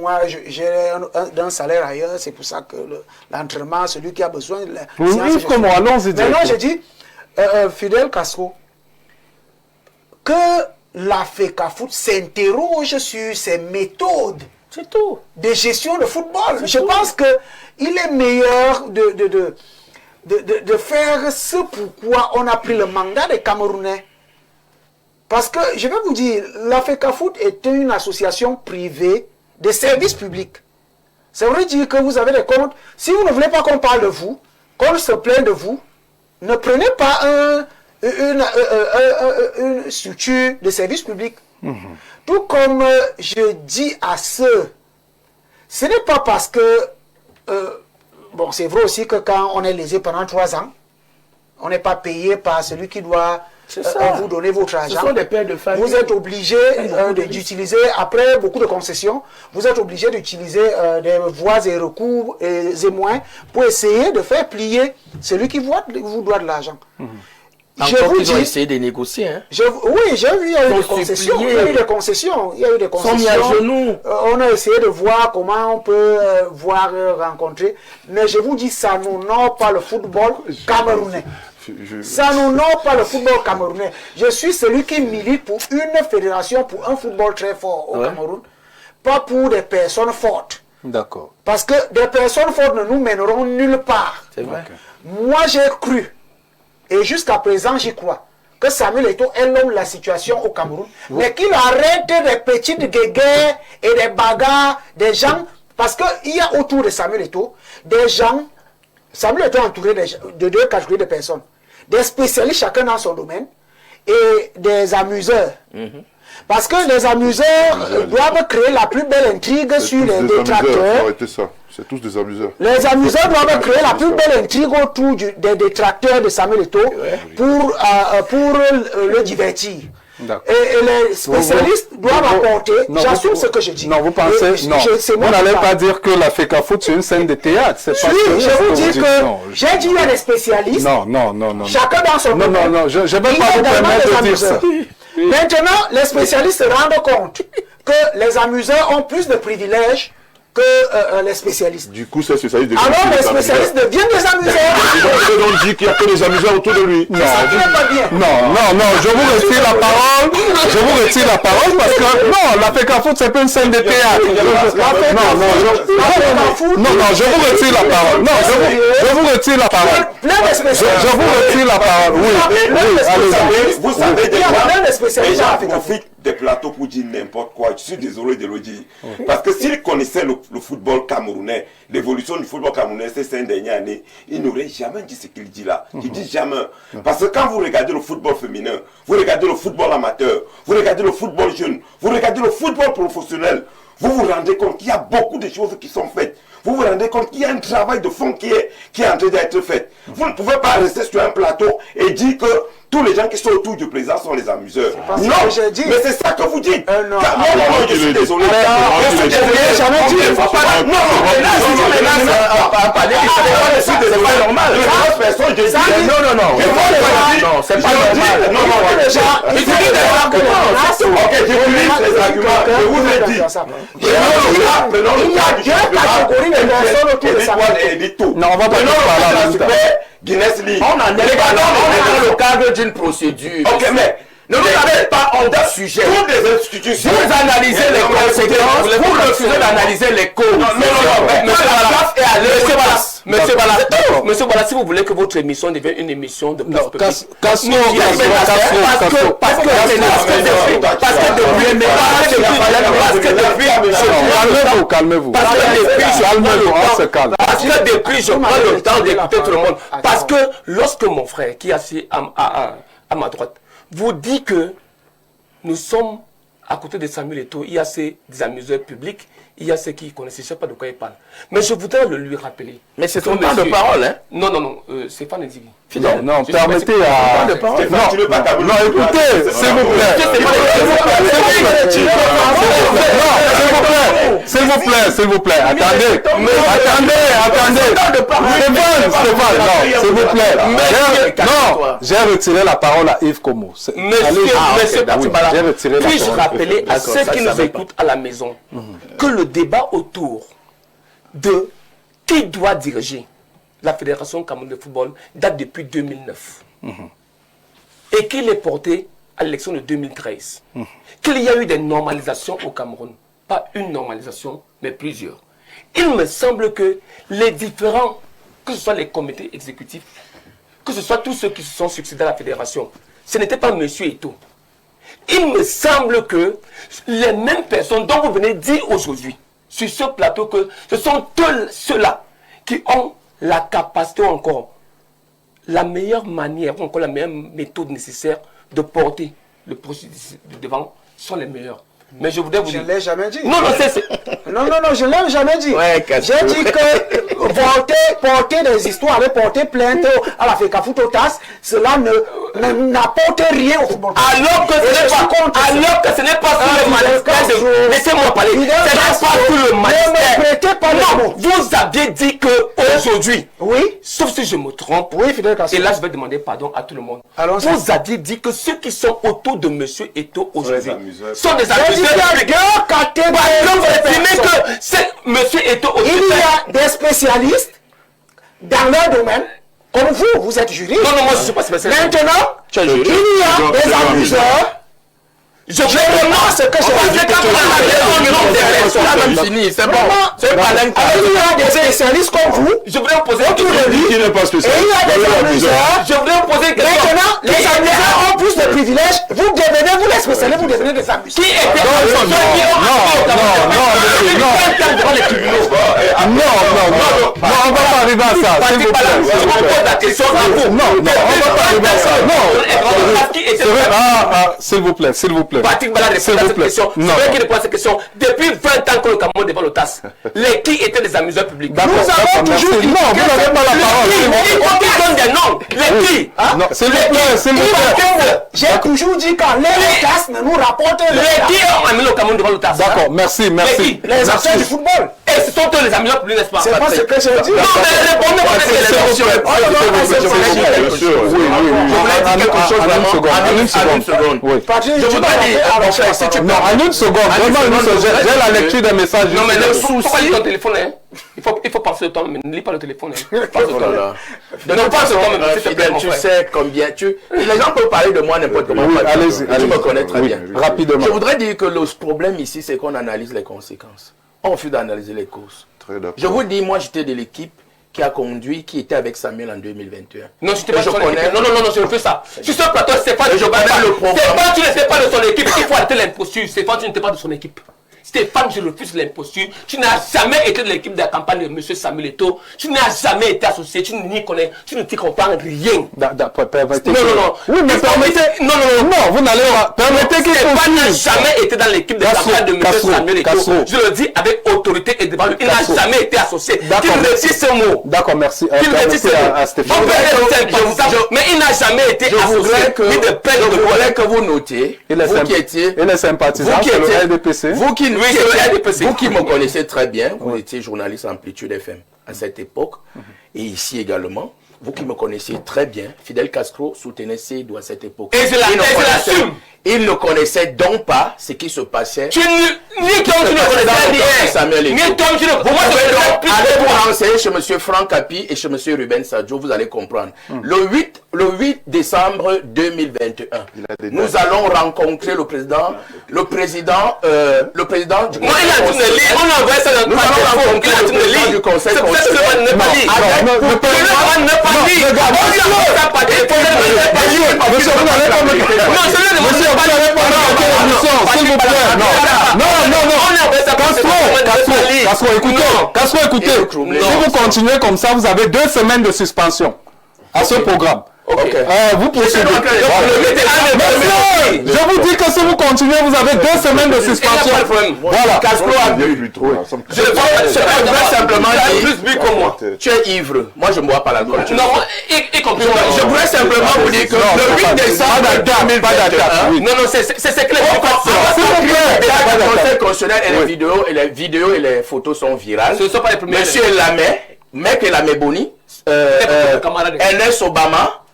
moi j'ai un salaire ailleurs, c'est pour ça que l'entraînement, celui qui a besoin de la Oui, comment, allons-y. Maintenant, j'ai dit, Fidel Castro, que la FECAFOOT s'interroge sur ses méthodes C'est tout. de gestion de football. Je pense qu'il est meilleur de faire ce pourquoi on a pris le mandat des Camerounais. Parce que, je vais vous dire, la FECAFOOT est une association privée de services publics. Ça veut dire que vous avez des comptes. Si vous ne voulez pas qu'on parle de vous, qu'on se plaigne de vous, ne prenez pas une structure de service public. Tout comme je dis à ceux, ce n'est pas parce que, bon, c'est vrai aussi que quand on est lésé pendant 3 ans, on n'est pas payé par celui qui doit vous donner votre argent. Ce sont des pères de famille. Vous êtes obligé d'utiliser, après beaucoup de concessions, vous êtes obligé d'utiliser des voies et recours et moyens pour essayer de faire plier celui qui vous doit de l'argent. Je vous ils ont dis, essayé de négocier. Hein. oui, j'ai vu, il y a eu des Sont concessions. Il suppliés. y a eu des concessions. Il y a eu des concessions. Sont mis à genoux. On a essayé de voir comment on peut rencontrer. Mais je vous dis, ça n'honore pas le football camerounais. Ça n'honore pas le football camerounais. Je suis celui qui milite pour une fédération, pour un football très fort au Cameroun. Pas pour des personnes fortes. D'accord. Parce que des personnes fortes ne nous mèneront nulle part. C'est vrai. Moi, j'ai cru, et jusqu'à présent, j'y crois, que Samuel Eto'o est l'homme de la situation au Cameroun, mais qu'il arrête des petites guéguerres et des bagarres, des gens, parce qu'il y a autour de Samuel Eto'o des gens, Samuel Eto'o est entouré de 2 catégories de personnes, des spécialistes chacun dans son domaine, et des amuseurs. Parce que les amuseurs doivent créer la plus belle intrigue sur les détracteurs. Arrêtez ça. C'est tous des amuseurs. Les amuseurs doivent créer la plus belle intrigue autour des détracteurs de Samuel Eto'o pour le divertir. Et les spécialistes doivent apporter, j'assume ce que je dis. Non, vous pensez, non, vous n'allez pas dire que la FECAFOOT c'est une scène de théâtre. C'est pas oui, ce je vous dis dites. que Non, j'ai dit il y a des spécialistes, non. chacun dans son domaine. Non, je ne vais Il y pas a vous également permettre des de dire ça. amuseurs. Maintenant, les spécialistes se rendent compte que les amuseurs ont plus de privilèges que les spécialistes. Du coup, ces spécialistes Alors les spécialistes deviennent des amuseurs. Donc dit qu'il n'y a que des amuseurs autour de lui. C'est ça qui n'est pas bien. Non, je vous retire la parole. Je vous retire la parole parce que non, la FECAFOOT c'est pas une scène de théâtre. Non, je vous retire la parole. Non, je vous retire la parole. Je vous retire la parole. Oui, allez-y. Vous savez, Il y a plein de les spécialistes gens à FECAFOOT. profitent des plateaux pour dire n'importe quoi. Je suis désolé de le dire. Parce que s'ils connaissaient le football camerounais, l'évolution du football camerounais ces 5 dernières années, ils n'auraient jamais dit ce qu'il dit là. Il dit jamais. Parce que quand vous regardez le football féminin, vous regardez le football amateur, vous regardez le football jeune, vous regardez le football professionnel, vous vous rendez compte qu'il y a beaucoup de choses qui sont faites. Vous vous rendez compte qu'il y a un travail de fond qui est en train d'être fait. Vous ne pouvez pas rester sur un plateau et dire que tous les gens qui sont autour du président sont les amuseurs. ce Non, que j'ai dit. mais c'est ça que vous dites. Non. Non, je suis désolé. Je n'ai jamais dit. Il faut pas. Non, mais là, c'est pas normal. Personne, je dis. Non, c'est pas normal. Non, Ok, j'utilise les arguments. Je vous ai dit. Il y a deux catégories de personnes autour de ça. Non, on va pas parler en même temps. Guinness League. On en est dans le cadre d'une procédure. Ok, mais ne vous avez pas en deux sujets. Toutes les institutions. Vous analysez les conséquences, vous refusez d'analyser les causes. Monsieur Bala, si vous voulez que votre émission devienne une émission de place publique. Parce que calmez-vous. On se calme. Parce que depuis, je prends le temps d'écouter tout le monde. Parce que lorsque mon frère, qui est assis à ma droite, vous dit que nous sommes à côté de Samuel Eto'o, il y a des amuseurs publics, il y a ceux qui connaissent, je ne sais pas de quoi il parle. Mais je voudrais le lui rappeler. Mais c'est son temps de parole, hein? Non, Stéphane Ndigi. Non, permettez à... Non, écoutez, s'il vous plaît. S'il vous plaît. Attendez. Stéphane, s'il vous plaît. Non, j'ai retiré la parole à Yves Como. Monsieur Batibala, puis-je rappeler à ceux qui nous écoutent à la maison que le débat autour de qui doit diriger la Fédération camerounaise de football date depuis 2009 et qu'il est porté à l'élection de 2013. Qu'il y a eu des normalisations au Cameroun, pas une normalisation, mais plusieurs. Il me semble que les différents, que ce soit les comités exécutifs, que ce soit tous ceux qui se sont succédés à la Fédération, ce n'était pas M. Eto'o. Il me semble que les mêmes personnes dont vous venez dire aujourd'hui sur ce plateau que ce sont ceux-là qui ont la capacité encore, la meilleure manière, ou encore la meilleure méthode nécessaire de porter le processus devant sont les meilleurs. Mais je voudrais vous dire... Je ne l'ai jamais dit. Non, je ne l'ai jamais dit. Ouais, j'ai dit que porter des histoires, porter plainte à la FECAFOOT-OTAS, cela n'apporte rien au football. Alors que ce n'est pas sous le magistère de... Laissez-moi parler. Ce n'est pas sous le magistère. Ne me prêtez pas le mot. Vous aviez dit qu'aujourd'hui, oui, sauf si je me trompe, oui, Fidel Castro. Et là je vais demander pardon à tout le monde. Vous aviez dit que ceux qui sont autour de M. Eto'o aujourd'hui sont des amuseurs. Il y a deux catégories. M. Eto'o il y a des spécialistes dans leur domaine, comme vous êtes juriste. Non, moi je ne suis pas spécialiste. Maintenant, il y a des amuseurs. Je vraiment ce que je fini, c'est bon. Il y a des spécialistes comme vous. Je voudrais vous poser une question. Qui n'est pas spécialiste? Et il y a des amuseurs. Je voudrais vous poser une question. Maintenant, les amuseurs ont plus de privilèges. Vous devenez, vous les spécialistes, vous devenez des amuseurs. Qui était Non, on va pas arriver à ça. S'il vous plaît. Je vous pose la question à vous. Non, on va pas arriver à ça. Non. S'il vous plaît. Patrick Bala répond à cette question. C'est vrai qu'il répond à cette question. Depuis 20 ans que le Cameroun devant l'OTAS, les qui étaient des amuseurs publics. Nous avons toujours dit. Non, vous n'avez pas la parole. Qui donne des noms. Les qui. Non, s'il vous plaît. J'ai toujours dit quand l'OTAS ne nous rapporte les qui ont amené le Cameroun devant l'OTAS. D'accord, merci. Les acteurs du football. Et ce sont eux les amuseurs publics, n'est-ce pas? C'est pas ce que j'ai dit. Non, mais répondez-moi à cette question. Une seconde. Oui. Je voudrais dire, non, en une seconde. J'ai la lecture des messages. Non, mais le souci. Pourquoi ton téléphone, hein? Il faut penser au temps, mais ne lis pas le téléphone. Non, pas ce temps, s'il te plaît, tu sais combien les gens peuvent parler de moi n'importe comment. Allez-y. Tu me connais très bien. Rapidement. Je voudrais dire que le problème ici, c'est qu'on analyse les conséquences. On refuse d'analyser les causes. Très d'accord. Je vous dis, moi, j'étais de l'équipe qui a conduit, qui était avec Samuel en 2021. Non, je ne connais. Non, je ne fais ça. Sur ce plateau, Stéphane, tu n'étais pas de son équipe. Il faut arrêter l'imposture. Stéphane, tu n'étais pas de son équipe. Stéphane, je refuse l'imposture. Tu n'as jamais été de l'équipe de la campagne de M. Samuel Eto'o. Tu n'as jamais été associé. Tu n'y connais, tu ne t'y comprends rien. Non. Oui, mais permettez. Non, vous n'allez pas. Permettez qu'il Stéphane n'a jamais été dans l'équipe de la campagne de M. Samuel Eto'o. Je le dis avec autorité et devant lui. Il n'a jamais été associé. Qu'il retire ce mot. D'accord, merci. Qu'il retire ce mot. Mais il n'a jamais été associé. Je voudrais que vous notiez. Vous qui étiez. Il est sympathisant. Vous qui me connaissez très bien, vous étiez journaliste à Amplitude FM à cette époque, et ici également, vous qui me connaissez très bien, Fidel Castro soutenait CEDO à cette époque. Et je l'assume. Il ne connaissait donc pas ce qui se passait. Ni toi, tu ne connaissais rien. Ni toi, tu ne connaissais allez vous renseigner chez M. Franck Capi et chez M. Ruben Sadio, vous allez comprendre. Le 8 décembre 2021, nous allons rencontrer le président du conseil constitutionnel. Castro, écoutez. Si vous continuez comme ça, vous avez 2 semaines de suspension à ce programme. Vous poursuivez. Je vous dis que si vous continuez, vous avez 2 semaines de suspension. Voilà. Castro a bu. Je voudrais simplement dire que moi. Tu es ivre. Moi, je ne bois pas l'alcool. Non, je voudrais simplement vous dire que le 8 décembre 2021. Non, c'est clair. Le conseil constitutionnel et les vidéos et les photos sont virales. Ce ne sont pas les premiers. Monsieur Lamé, Mec Lamé Boni, Ernest Obama,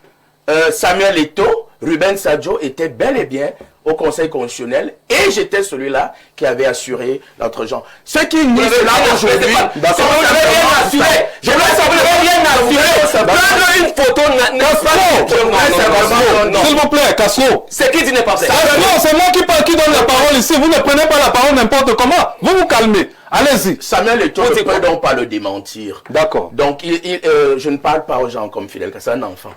Samuel Eto'o, Ruben Sadio étaient bel et bien au Conseil constitutionnel et j'étais celui-là qui avait assuré notre genre. Ce qui nous est là aujourd'hui, je voulais savoir rien assuré. Prendre une photo s'il vous plaît, Castro. C'est qui dit n'est pas vrai? C'est moi qui donne la parole ici. Vous ne prenez pas la parole n'importe comment. Vous vous calmez. Allez-y. Samuel Eto'o ne peut donc pas le démentir. D'accord. Donc, je ne parle pas aux gens comme Fidel, c'est un enfant.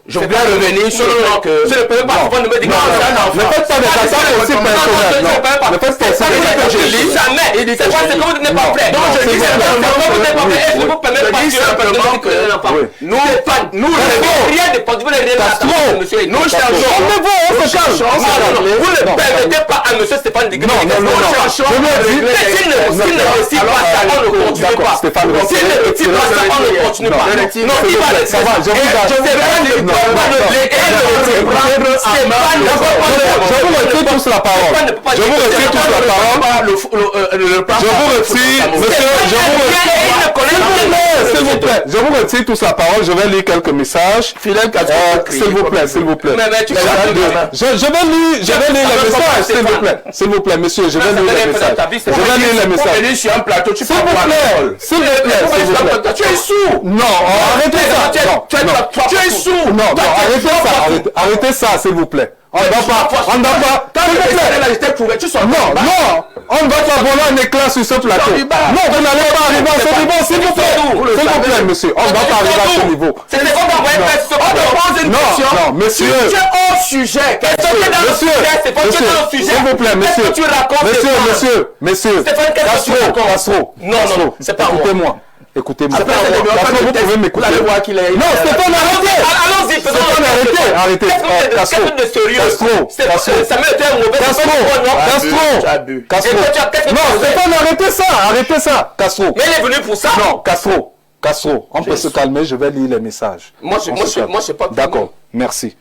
Je voudrais revenir sur le fait que... Je ne peux pas ne me dire que c'est un enfant. Ne faites pas des attaques aussi personnelles. Ne faites pas ça. Je lis jamais. C'est quoi, c'est que vous n'êtes pas prêt. Non, je dis simplement que nous cherchons... Vous ne permettez pas à M. Stéphane Digui. Non. S'il ne réussit pas ça, on ne continue pas. S'il ne réussit pas ça, on ne continue pas. Non, il va le savoir. Je vous retire tous la parole. Je vous retire tous la parole. Je vous retire, monsieur, s'il vous plaît. Je vous retire tous la parole. Je vais lire quelques messages. S'il vous plaît. Je vais lire les messages, s'il vous plaît, monsieur. Je vais lire les messages. Sur un plateau, tu peux s'il vous plaît. Tu es sourd. Non, arrêtez ça. Tu es sourd. Non, arrêtez ça, s'il vous plaît. On ne va pas. Non, on ne va pas voler un éclat sur ce plateau. Non, vous n'allez pas arriver à ce niveau, s'il vous plaît. S'il vous plaît, monsieur, on ne va pas arriver à ce niveau. Non, monsieur. Tu es hors sujet. S'il vous plaît, monsieur. Castro. Non, c'est pas moi. Écoutez-moi. Écoutez-moi. Vous pouvez m'écouter. Non, Stéphane, arrêtez. Allons-y, Stéphane, arrêtez. Castro. Non, Stéphane, arrêtez ça. Castro. Mais il est venu pour ça. Non, Castro. On peut se calmer, je vais lire les messages. Moi, je sais pas. D'accord, merci.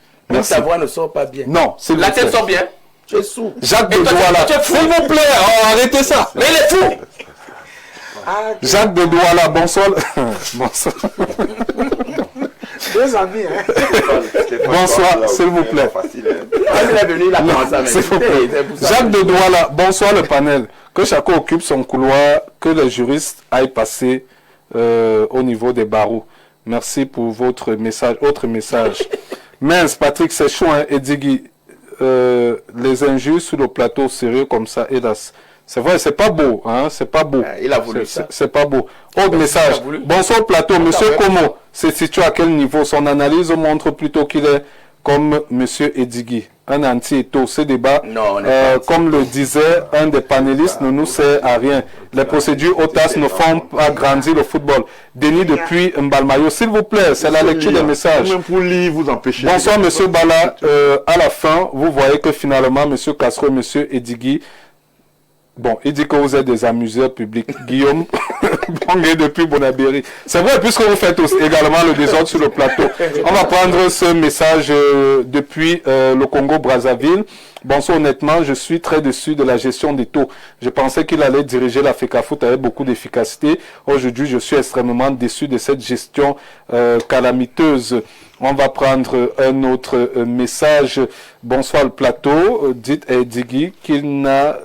Ta voix ne sort pas bien. Non, s'il vous plaît. La tête sort bien. Tu es sourd. Jacques de Douala. S'il vous plaît, arrêtez ça. Mais il est fou. Jacques de Douala, bonsoir. Deux amis, Bonsoir, s'il vous plaît. Jacques de Douala, bonsoir le panel. Que chacun occupe son couloir, que les juristes aillent passer au niveau des barreaux. Merci pour votre message. Autre message. Mince, Patrick, c'est chaud, hein, Edigui. Les injures sur le plateau sérieux comme ça, hélas. C'est vrai, c'est pas beau, hein, c'est pas beau. Il a voulu ça. C'est pas beau. Autre message. Bonsoir plateau, monsieur Como se situe à quel niveau? Son analyse montre plutôt qu'il est comme monsieur Edigui, un anti-Eto'o. Ce débat, comme le disait un des panélistes, ne nous sert à rien. Les procédures OTAS ne font pas grandir le football. Denis depuis Mbalmayo, s'il vous plaît, c'est la lecture des messages. Même pour lire, vous empêchez. Bonsoir monsieur Bala. À la fin, vous voyez que finalement, monsieur Castro et monsieur Edigui Bon, il dit que vous êtes des amuseurs publics. Guillaume, Bongué depuis Bonabéry. C'est vrai, puisque vous faites aussi également le désordre sur le plateau. On va prendre ce message depuis le Congo-Brazzaville. Bonsoir, honnêtement, je suis très déçu de la gestion des taux. Je pensais qu'il allait diriger la FECAFOOT avec beaucoup d'efficacité. Aujourd'hui, je suis extrêmement déçu de cette gestion calamiteuse. On va prendre un autre message. Bonsoir, le plateau. Dites à Edigui qu'il n'a...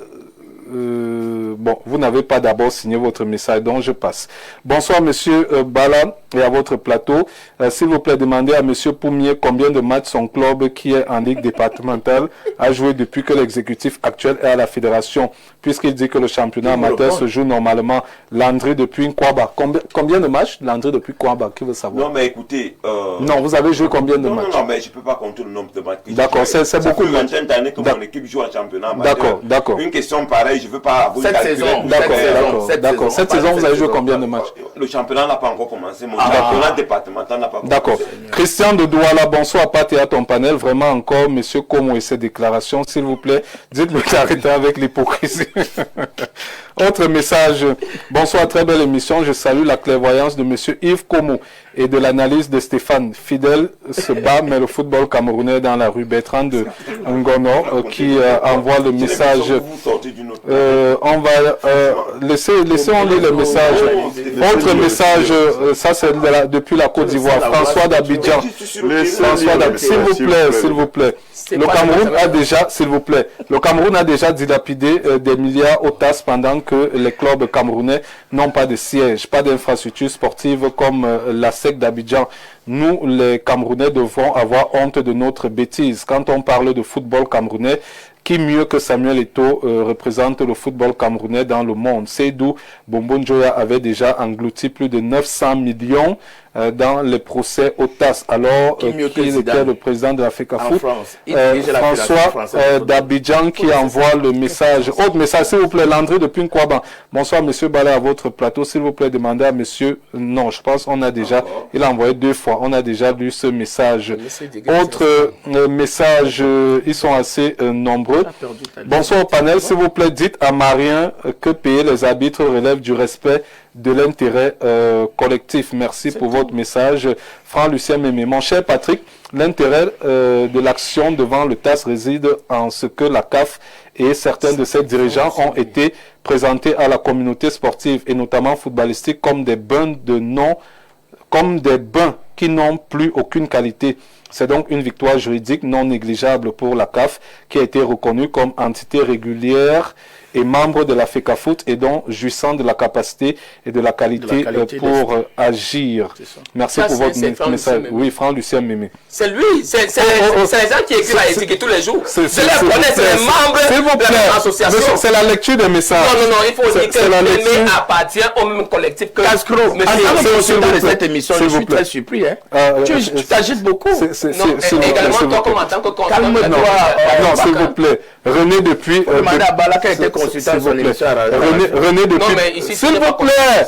bon, vous n'avez pas d'abord signé votre message, donc je passe. Bonsoir, monsieur Bala, et à votre plateau. S'il vous plaît, demandez à monsieur Poumier combien de matchs son club, qui est en ligue départementale, a joué depuis que l'exécutif actuel est à la fédération, puisqu'il dit que le championnat amateur se joue normalement. Landry depuis Nkwaba. Combien de matchs, Landry depuis Nkwaba? Qui veut savoir? Non, mais écoutez... Non, vous avez joué combien de matchs? Non, mais je ne peux pas compter le nombre de matchs. D'accord, c'est beaucoup de matchs. Ça fait 20 années que mon équipe joue en championnat amateur. D'accord. Une question pareille, je ne veux pas avoir Cette saison. D'accord. Cette saison, vous avez joué combien de matchs? Le championnat n'a pas encore commencé. Mon championnat départemental n'a pas commencé. D'accord. Christian de Douala, bonsoir, Pat, et à ton panel. Vraiment encore, monsieur Como et ses déclarations, s'il vous plaît, dites-moi d'arrêter avec l'hypocrisie. Autre message. Bonsoir, très belle émission. Je salue la clairvoyance de monsieur Yves Como et de l'analyse de Stéphane. Fidèle se bat, mais le football camerounais dans la rue. Bertrand de Ngono qui envoie le message. On va laissons lire le message. Autre message, ça c'est depuis la Côte d'Ivoire. François d'Abidjan. S'il vous plaît. Le Cameroun a déjà, s'il vous plaît, le Cameroun a déjà dilapidé des milliards au TAS pendant que les clubs camerounais n'ont pas de siège, pas d'infrastructures sportives comme la SEC d'Abidjan. Nous, les Camerounais, devons avoir honte de notre bêtise. Quand on parle de football camerounais, qui mieux que Samuel Eto'o représente le football camerounais dans le monde? C'est d'où Bombo Njoya avait déjà englouti plus de 900 millions dans les procès au TAS, alors qu'il était le président de la FECAFOOT. François d'Abidjan qui envoie le message. Autre message, s'il vous plaît, Landry depuis Nkwaba. Bonsoir, monsieur Balé, à votre plateau. S'il vous plaît, demandez à monsieur... Non, je pense qu'on a déjà... Il a envoyé 2 fois. On a déjà lu ce message. Autre message, ils sont assez nombreux. Bonsoir au panel. S'il vous plaît, dites à Marien que payer les arbitres relève du respect de l'intérêt collectif. Merci pour votre message. Franck-Lucien Mémé. Mon cher Patrick, l'intérêt de l'action devant le TAS réside en ce que la CAF et certains de ses dirigeants ont été présentés à la communauté sportive et notamment footballistique comme des bains qui n'ont plus aucune qualité. C'est donc une victoire juridique non négligeable pour la CAF qui a été reconnue comme entité régulière et membre de la FECAFOOT et donc jouissant de la capacité et de la qualité pour agir. Merci pour votre message. Oui, Franck-Lucien Mémé. C'est lui, c'est les gens qui écrivent à étiqueter tous les jours. Je les connais, c'est les membres de l'association. C'est la lecture des messages. Non, il faut dire que Mémé appartient au même collectif que Cascro. Dans cette émission, je suis très surpris. Tu t'agites beaucoup. Également, toi, comme en tant que calme-toi. Non, s'il vous plaît. René depuis... Demandez à Balaka était consultant son émission. René depuis... S'il vous plaît,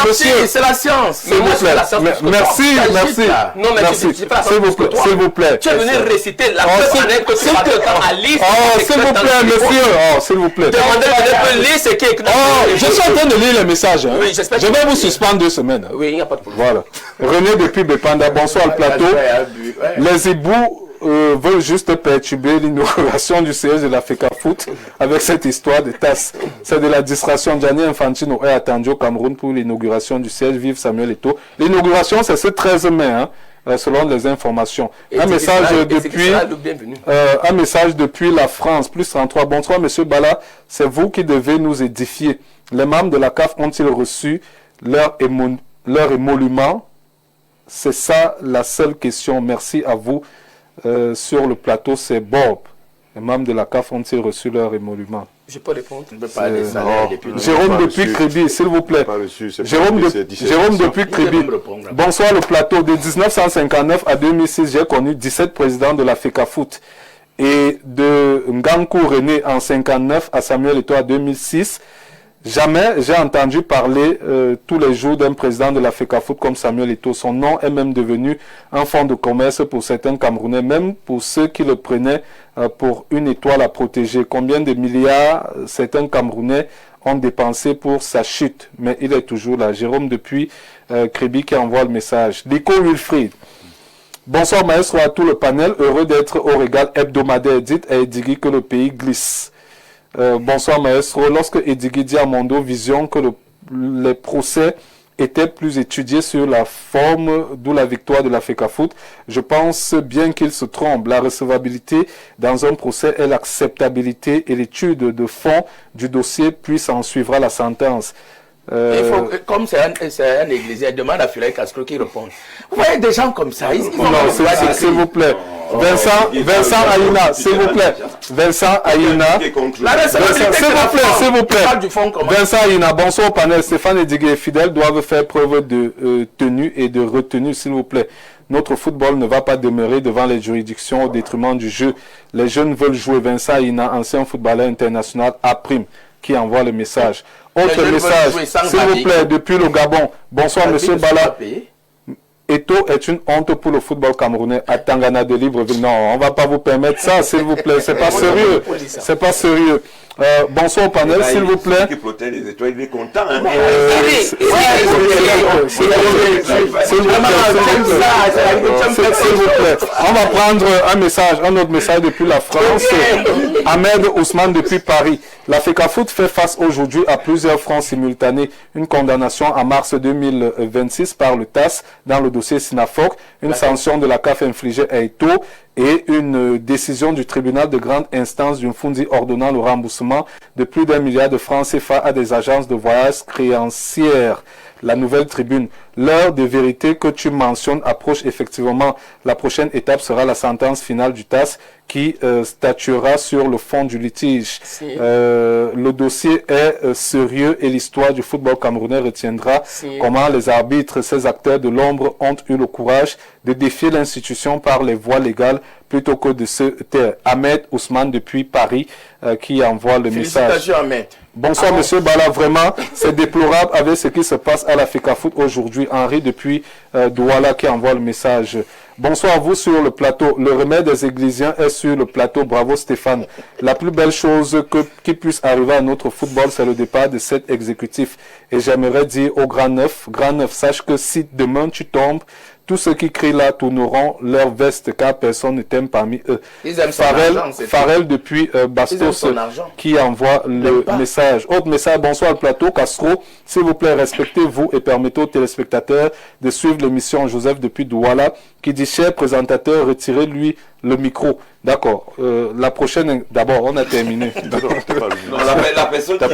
monsieur. C'est la science. S'il vous plaît. Merci. Non, mais s'il vous plaît. Tu es venu réciter la première année que tu parles de temps à lire. S'il vous plaît, monsieur. S'il vous plaît. Demandez de lire ce qui est écrit. Je suis en train de lire les messages. Je vais vous suspendre 2 semaines. Oui, il n'y a pas de problème. Voilà. René depuis Bepanda. Bonsoir, le plateau. Les hiboux veulent juste perturber l'inauguration du siège de la FECAFOOT avec cette histoire de TAS. C'est de la distraction. Gianni Infantino est attendu au Cameroun pour l'inauguration du siège. Vive Samuel Eto'o. L'inauguration, c'est ce 13 mai, selon les informations. Un message depuis la France, plus 33. Bonsoir, monsieur Bala. C'est vous qui devez nous édifier. Les membres de la CAF ont-ils reçu leur émolument? C'est ça la seule question. Merci à vous. Sur le plateau, c'est Bob. Les membres de la CAF ont-ils reçu leur émolument? Je peux répondre. Jérôme depuis Créby, s'il vous plaît. Jérôme depuis Créby. Bonsoir le plateau. De 1959 à 2006, j'ai connu 17 présidents de la FECAFOOT. Et de Ngankou René en 59 à Samuel Eto'o à 2006, Jamais j'ai entendu parler tous les jours d'un président de la FECAFOOT comme Samuel Eto'o. Son nom est même devenu un fonds de commerce pour certains Camerounais, même pour ceux qui le prenaient pour une étoile à protéger. Combien de milliards certains Camerounais ont dépensé pour sa chute, mais il est toujours là. Jérôme depuis Créby qui envoie le message. Nico Wilfried. Bonsoir maestro à tout le panel, heureux d'être au régal hebdomadaire. Dites à Edigui que le pays glisse. Bonsoir maestro. Lorsque Edigui dit à Mondo Vision que les procès étaient plus étudiés sur la forme, d'où la victoire de la FECAFOOT, je pense bien qu'il se trompe. La recevabilité dans un procès est l'acceptabilité et l'étude de fond du dossier, puis s'en suivra la sentence. Il faut, comme c'est un église, il demande à Fidel Castro qui réponde. Vous voyez des gens comme ça. Non, s'il vous plaît. Vincent Aïna, s'il vous plaît. Vincent Aïna. S'il vous plaît. Vincent Aïna, bonsoir au panel. Stéphane Edigui et Fidel doivent faire preuve de tenue et de retenue, s'il vous plaît. Notre football ne va pas demeurer devant les juridictions au détriment du jeu. Les jeunes veulent jouer. Vincent Aïna, ancien footballeur international A', qui envoie le message. Autre message, s'il vous plaît, depuis le Gabon. Bonsoir, monsieur Bala. Eto'o est une honte pour le football camerounais à Tangana de Libreville. Non, on ne va pas vous permettre ça, s'il vous plaît. C'est pas sérieux. C'est pas sérieux. Bonsoir au panel, s'il vous plaît. Qui protège les étoiles, il est content. Hein? S'il vous plaît. On va prendre un autre message depuis la France. Ahmed Ousmane depuis Paris. La FECAFOOT fait face aujourd'hui à plusieurs fronts simultanés. Une condamnation en mars 2026 par le TAS dans le dossier Sinafoc, une sanction de la CAF infligée à Eto'o et une décision du tribunal de grande instance d'une Fundi ordonnant le remboursement de plus d'1 milliard de francs CFA à des agences de voyage créancières. La nouvelle tribune. L'heure de vérité que tu mentionnes approche effectivement. La prochaine étape sera la sentence finale du TAS qui statuera sur le fond du litige. Le dossier est sérieux et l'histoire du football camerounais retiendra comment les arbitres, ces acteurs de l'ombre ont eu le courage de défier l'institution par les voies légales plutôt que de se taire. Ahmed Ousmane depuis Paris qui envoie le message. Félicitations Ahmed. Bonsoir monsieur Bala, vraiment c'est déplorable avec ce qui se passe à la FECAFOOT aujourd'hui. Henri depuis Douala qui envoie le message. Bonsoir à vous sur le plateau. Le remède des Églisiens est sur le plateau. Bravo Stéphane. La plus belle chose qui puisse arriver à notre football, c'est le départ de cet exécutif. Et j'aimerais dire au Grand Neuf, sache que si demain tu tombes, tous ceux qui crient là tourneront leur veste car personne ne t'aime parmi eux. Farrell depuis Bastos qui envoie le message. Autre message, bonsoir le plateau. Castro, s'il vous plaît, respectez-vous et permettez aux téléspectateurs de suivre l'émission. Joseph depuis Douala qui dit, cher présentateur, retirez-lui le micro. D'accord. La prochaine, d'abord, on a terminé. La personne qui a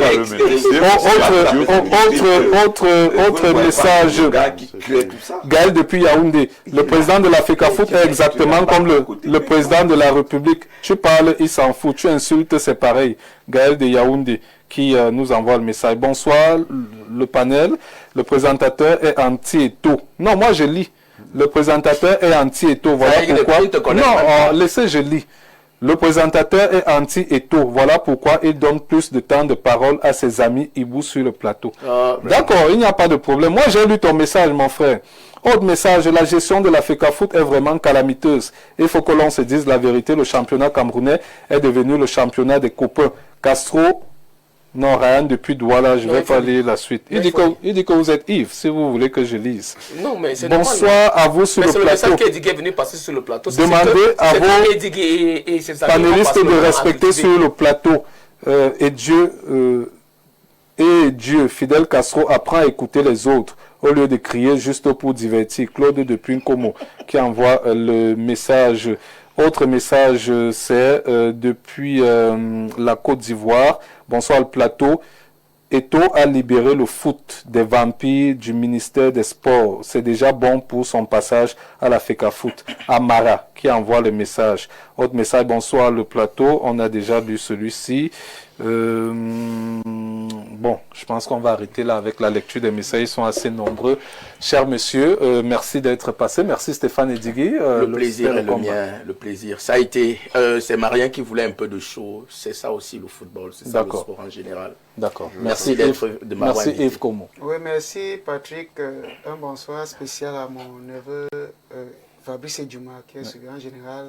autre message. Gaël depuis Yaoundé. Le président de la FECAFOOT est exactement comme le président de la République. Tu parles, il s'en fout. Tu insultes, c'est pareil. Gaël de Yaoundé qui nous envoie le message. Bonsoir, le panel. Le présentateur est anti-Eto'o. Non, moi je lis. Le présentateur est anti-Eto'o. Voilà pourquoi. Non, laissez, je lis. Le présentateur est anti-Eto'o. Voilà pourquoi il donne plus de temps de parole à ses amis Ibou sur le plateau. D'accord, il n'y a pas de problème. Moi, j'ai lu ton message, mon frère. Autre message, la gestion de la FECAFOOT est vraiment calamiteuse. Il faut que l'on se dise la vérité. Le championnat camerounais est devenu le championnat des copains. Castro, non, Ryan depuis Douala, je ne vais pas lire la suite. Il dit que vous êtes Yves, si vous voulez que je lise. Non, mais c'est bonsoir à vous sur le plateau. C'est le message qu'Edigui est venu passer sur le plateau. Demandez à vos panélistes de respecter sur le plateau. Et Dieu, Fidel Castro apprend à écouter les autres au lieu de crier juste pour divertir. Claude depuis Nkomo qui envoie le message. Autre message, c'est depuis la Côte d'Ivoire. Bonsoir le plateau. Eto'o a libéré le foot des vampires du ministère des Sports. C'est déjà bon pour son passage à la FECAFOOT. Amara qui envoie le message. Autre message, bonsoir le plateau. On a déjà lu celui-ci. Bon, Bon, je pense qu'on va arrêter là avec la lecture des messages. Ils sont assez nombreux. Cher monsieur, merci d'être passé. Merci Stéphane Edigui. Le plaisir est le mien, le plaisir. Ça a été, c'est Marien qui voulait un peu de show. C'est ça aussi le football, c'est ça le sport en général. D'accord. Merci de m'avoir invité. Merci Yves Como. Oui, merci Patrick. Un bonsoir spécial à mon neveu Fabrice Djouma, qui est secrétaire général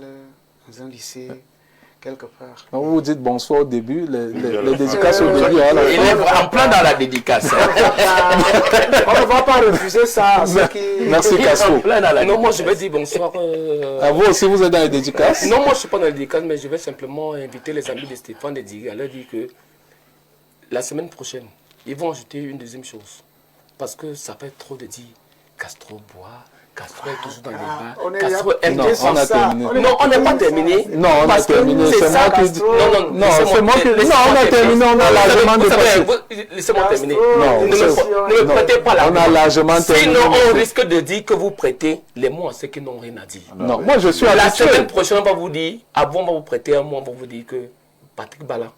dans un lycée. Quelque part. Quand vous dites bonsoir au début, les dédicaces au début. Il est en plein dans la dédicace. On ne va pas refuser ça. Merci Castro. Non, moi je vais dire bonsoir. À vous aussi, vous êtes dans les dédicaces? Non, moi je ne suis pas dans les dédicaces, mais je vais simplement inviter les amis de Stéphane Edigui à leur dire que la semaine prochaine, ils vont ajouter une deuxième chose. Parce que ça fait trop de dire Castro boit. Castro est toujours dans les bars. Castro aime non, on a terminé. Non, on n'est pas terminé. Non, on a terminé. C'est moi qui dis. Non, c'est moi qui dis. Non, on a terminé. On a largement dépassé. Laissez-moi terminer. Non, ne me prêtez pas la on a largement terminé. Sinon, on risque de dire que vous prêtez les mots à ceux qui n'ont rien à dire. Non, moi je suis la habitué. semaine prochaine, on va vous dire, avant, on va vous prêter un mot, on va vous dire que Patrick Bala,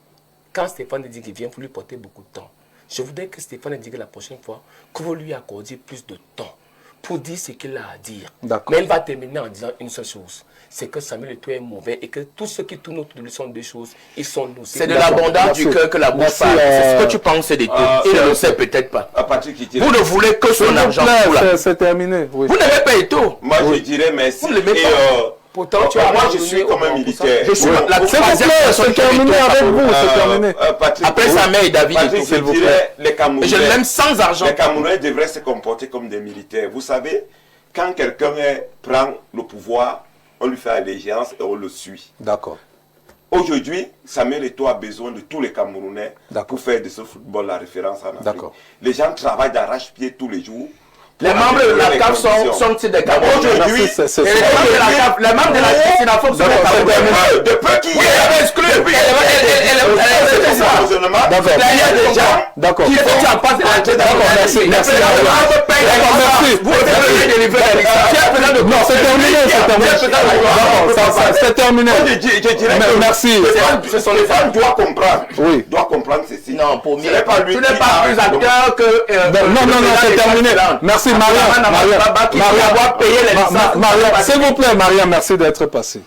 quand Stéphane dit qu'il vient, vous lui porter beaucoup de temps. Je voudrais que Stéphane dise la prochaine fois que vous lui accordiez plus de temps pour dire ce qu'il a à dire. Mais il va terminer en disant une seule chose. C'est que Samuel Eto'o est mauvais et que tous ceux qui tournent autour de lui sont deux choses. Ils sont nous. C'est de l'abondance du cœur que la bouche parle. C'est ce que tu penses de tout. Il ne le sait peut-être pas. Vous ne voulez que son argent. C'est terminé. Oui. Vous n'aimez pas Eto'o. Moi je dirais merci. Vous ne l'aimez pas. Pourtant, moi je suis comme un militaire. Je suis la troisième personne qui terminé avec vous. C'est terminé. Après sa mère et David et tout, s'il vous plaît. Les Camerounais, je l'aime sans argent. Les Camerounais devraient se comporter comme des militaires. Vous savez, quand quelqu'un prend le pouvoir, on lui fait allégeance et on le suit. D'accord. Aujourd'hui, Samuel Eto'o a besoin de tous les Camerounais pour faire de ce football la référence en Afrique. Les gens travaillent d'arrache-pied tous les jours. Les membres de la CAF sont des Camerounais. Aujourd'hui, les membres de la CAF, c'est la force de la Camerounais. De peu qui est exclu. Il y a des gens d'accord. Il faut que tu en passes de la d'accord, merci. Merci. Non, c'est terminé. C'est terminé. Merci. Ce sont les femmes qui doivent comprendre. Oui. Doivent comprendre ceci. Non, pour mieux. Tu n'es pas plus acteur que. Non, c'est terminé. Merci, Maria, s'il vous plaît, Maria, merci d'être passé.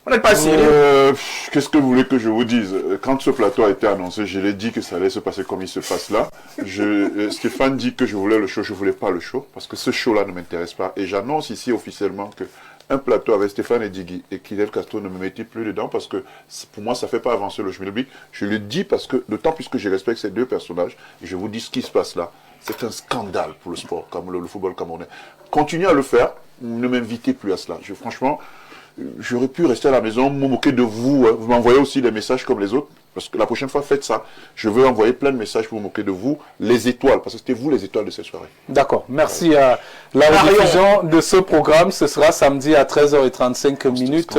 On n'est pas sérieux. Qu'est-ce que vous voulez que je vous dise? Quand ce plateau a été annoncé, je l'ai dit que ça allait se passer comme il se passe là. Stéphane dit que je voulais le show, je ne voulais pas le show, parce que ce show-là ne m'intéresse pas. Et j'annonce ici officiellement que un plateau avec Stéphane Edigui et Kidel Castro ne me mettait plus dedans, parce que pour moi, ça ne fait pas avancer le schmilblick. Je le dis parce que, d'autant plus que je respecte ces deux personnages, et je vous dis ce qui se passe là. C'est un scandale pour le sport, comme le football camerounais. Continuez à le faire, ne m'invitez plus à cela. Franchement, j'aurais pu rester à la maison, me moquer de vous. Vous m'envoyez aussi des messages comme les autres, parce que la prochaine fois, faites ça. Je veux envoyer plein de messages pour me moquer de vous, les étoiles, parce que c'était vous les étoiles de cette soirée. D'accord, merci. La rediffusion de ce programme, ce sera samedi à 13h35 minutes.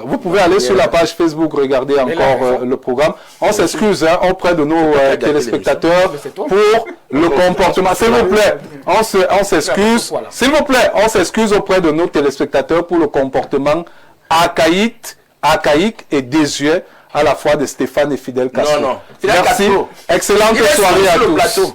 Vous pouvez aller sur la page Facebook, regarder encore le programme. On s'excuse auprès de nos téléspectateurs pour le comportement. S'il vous plaît, on s'excuse. S'il vous plaît, on s'excuse auprès de nos téléspectateurs pour le comportement archaïque et désuet à la fois de Stéphane et Fidel Castro. Non. Merci. Excellente soirée à tous.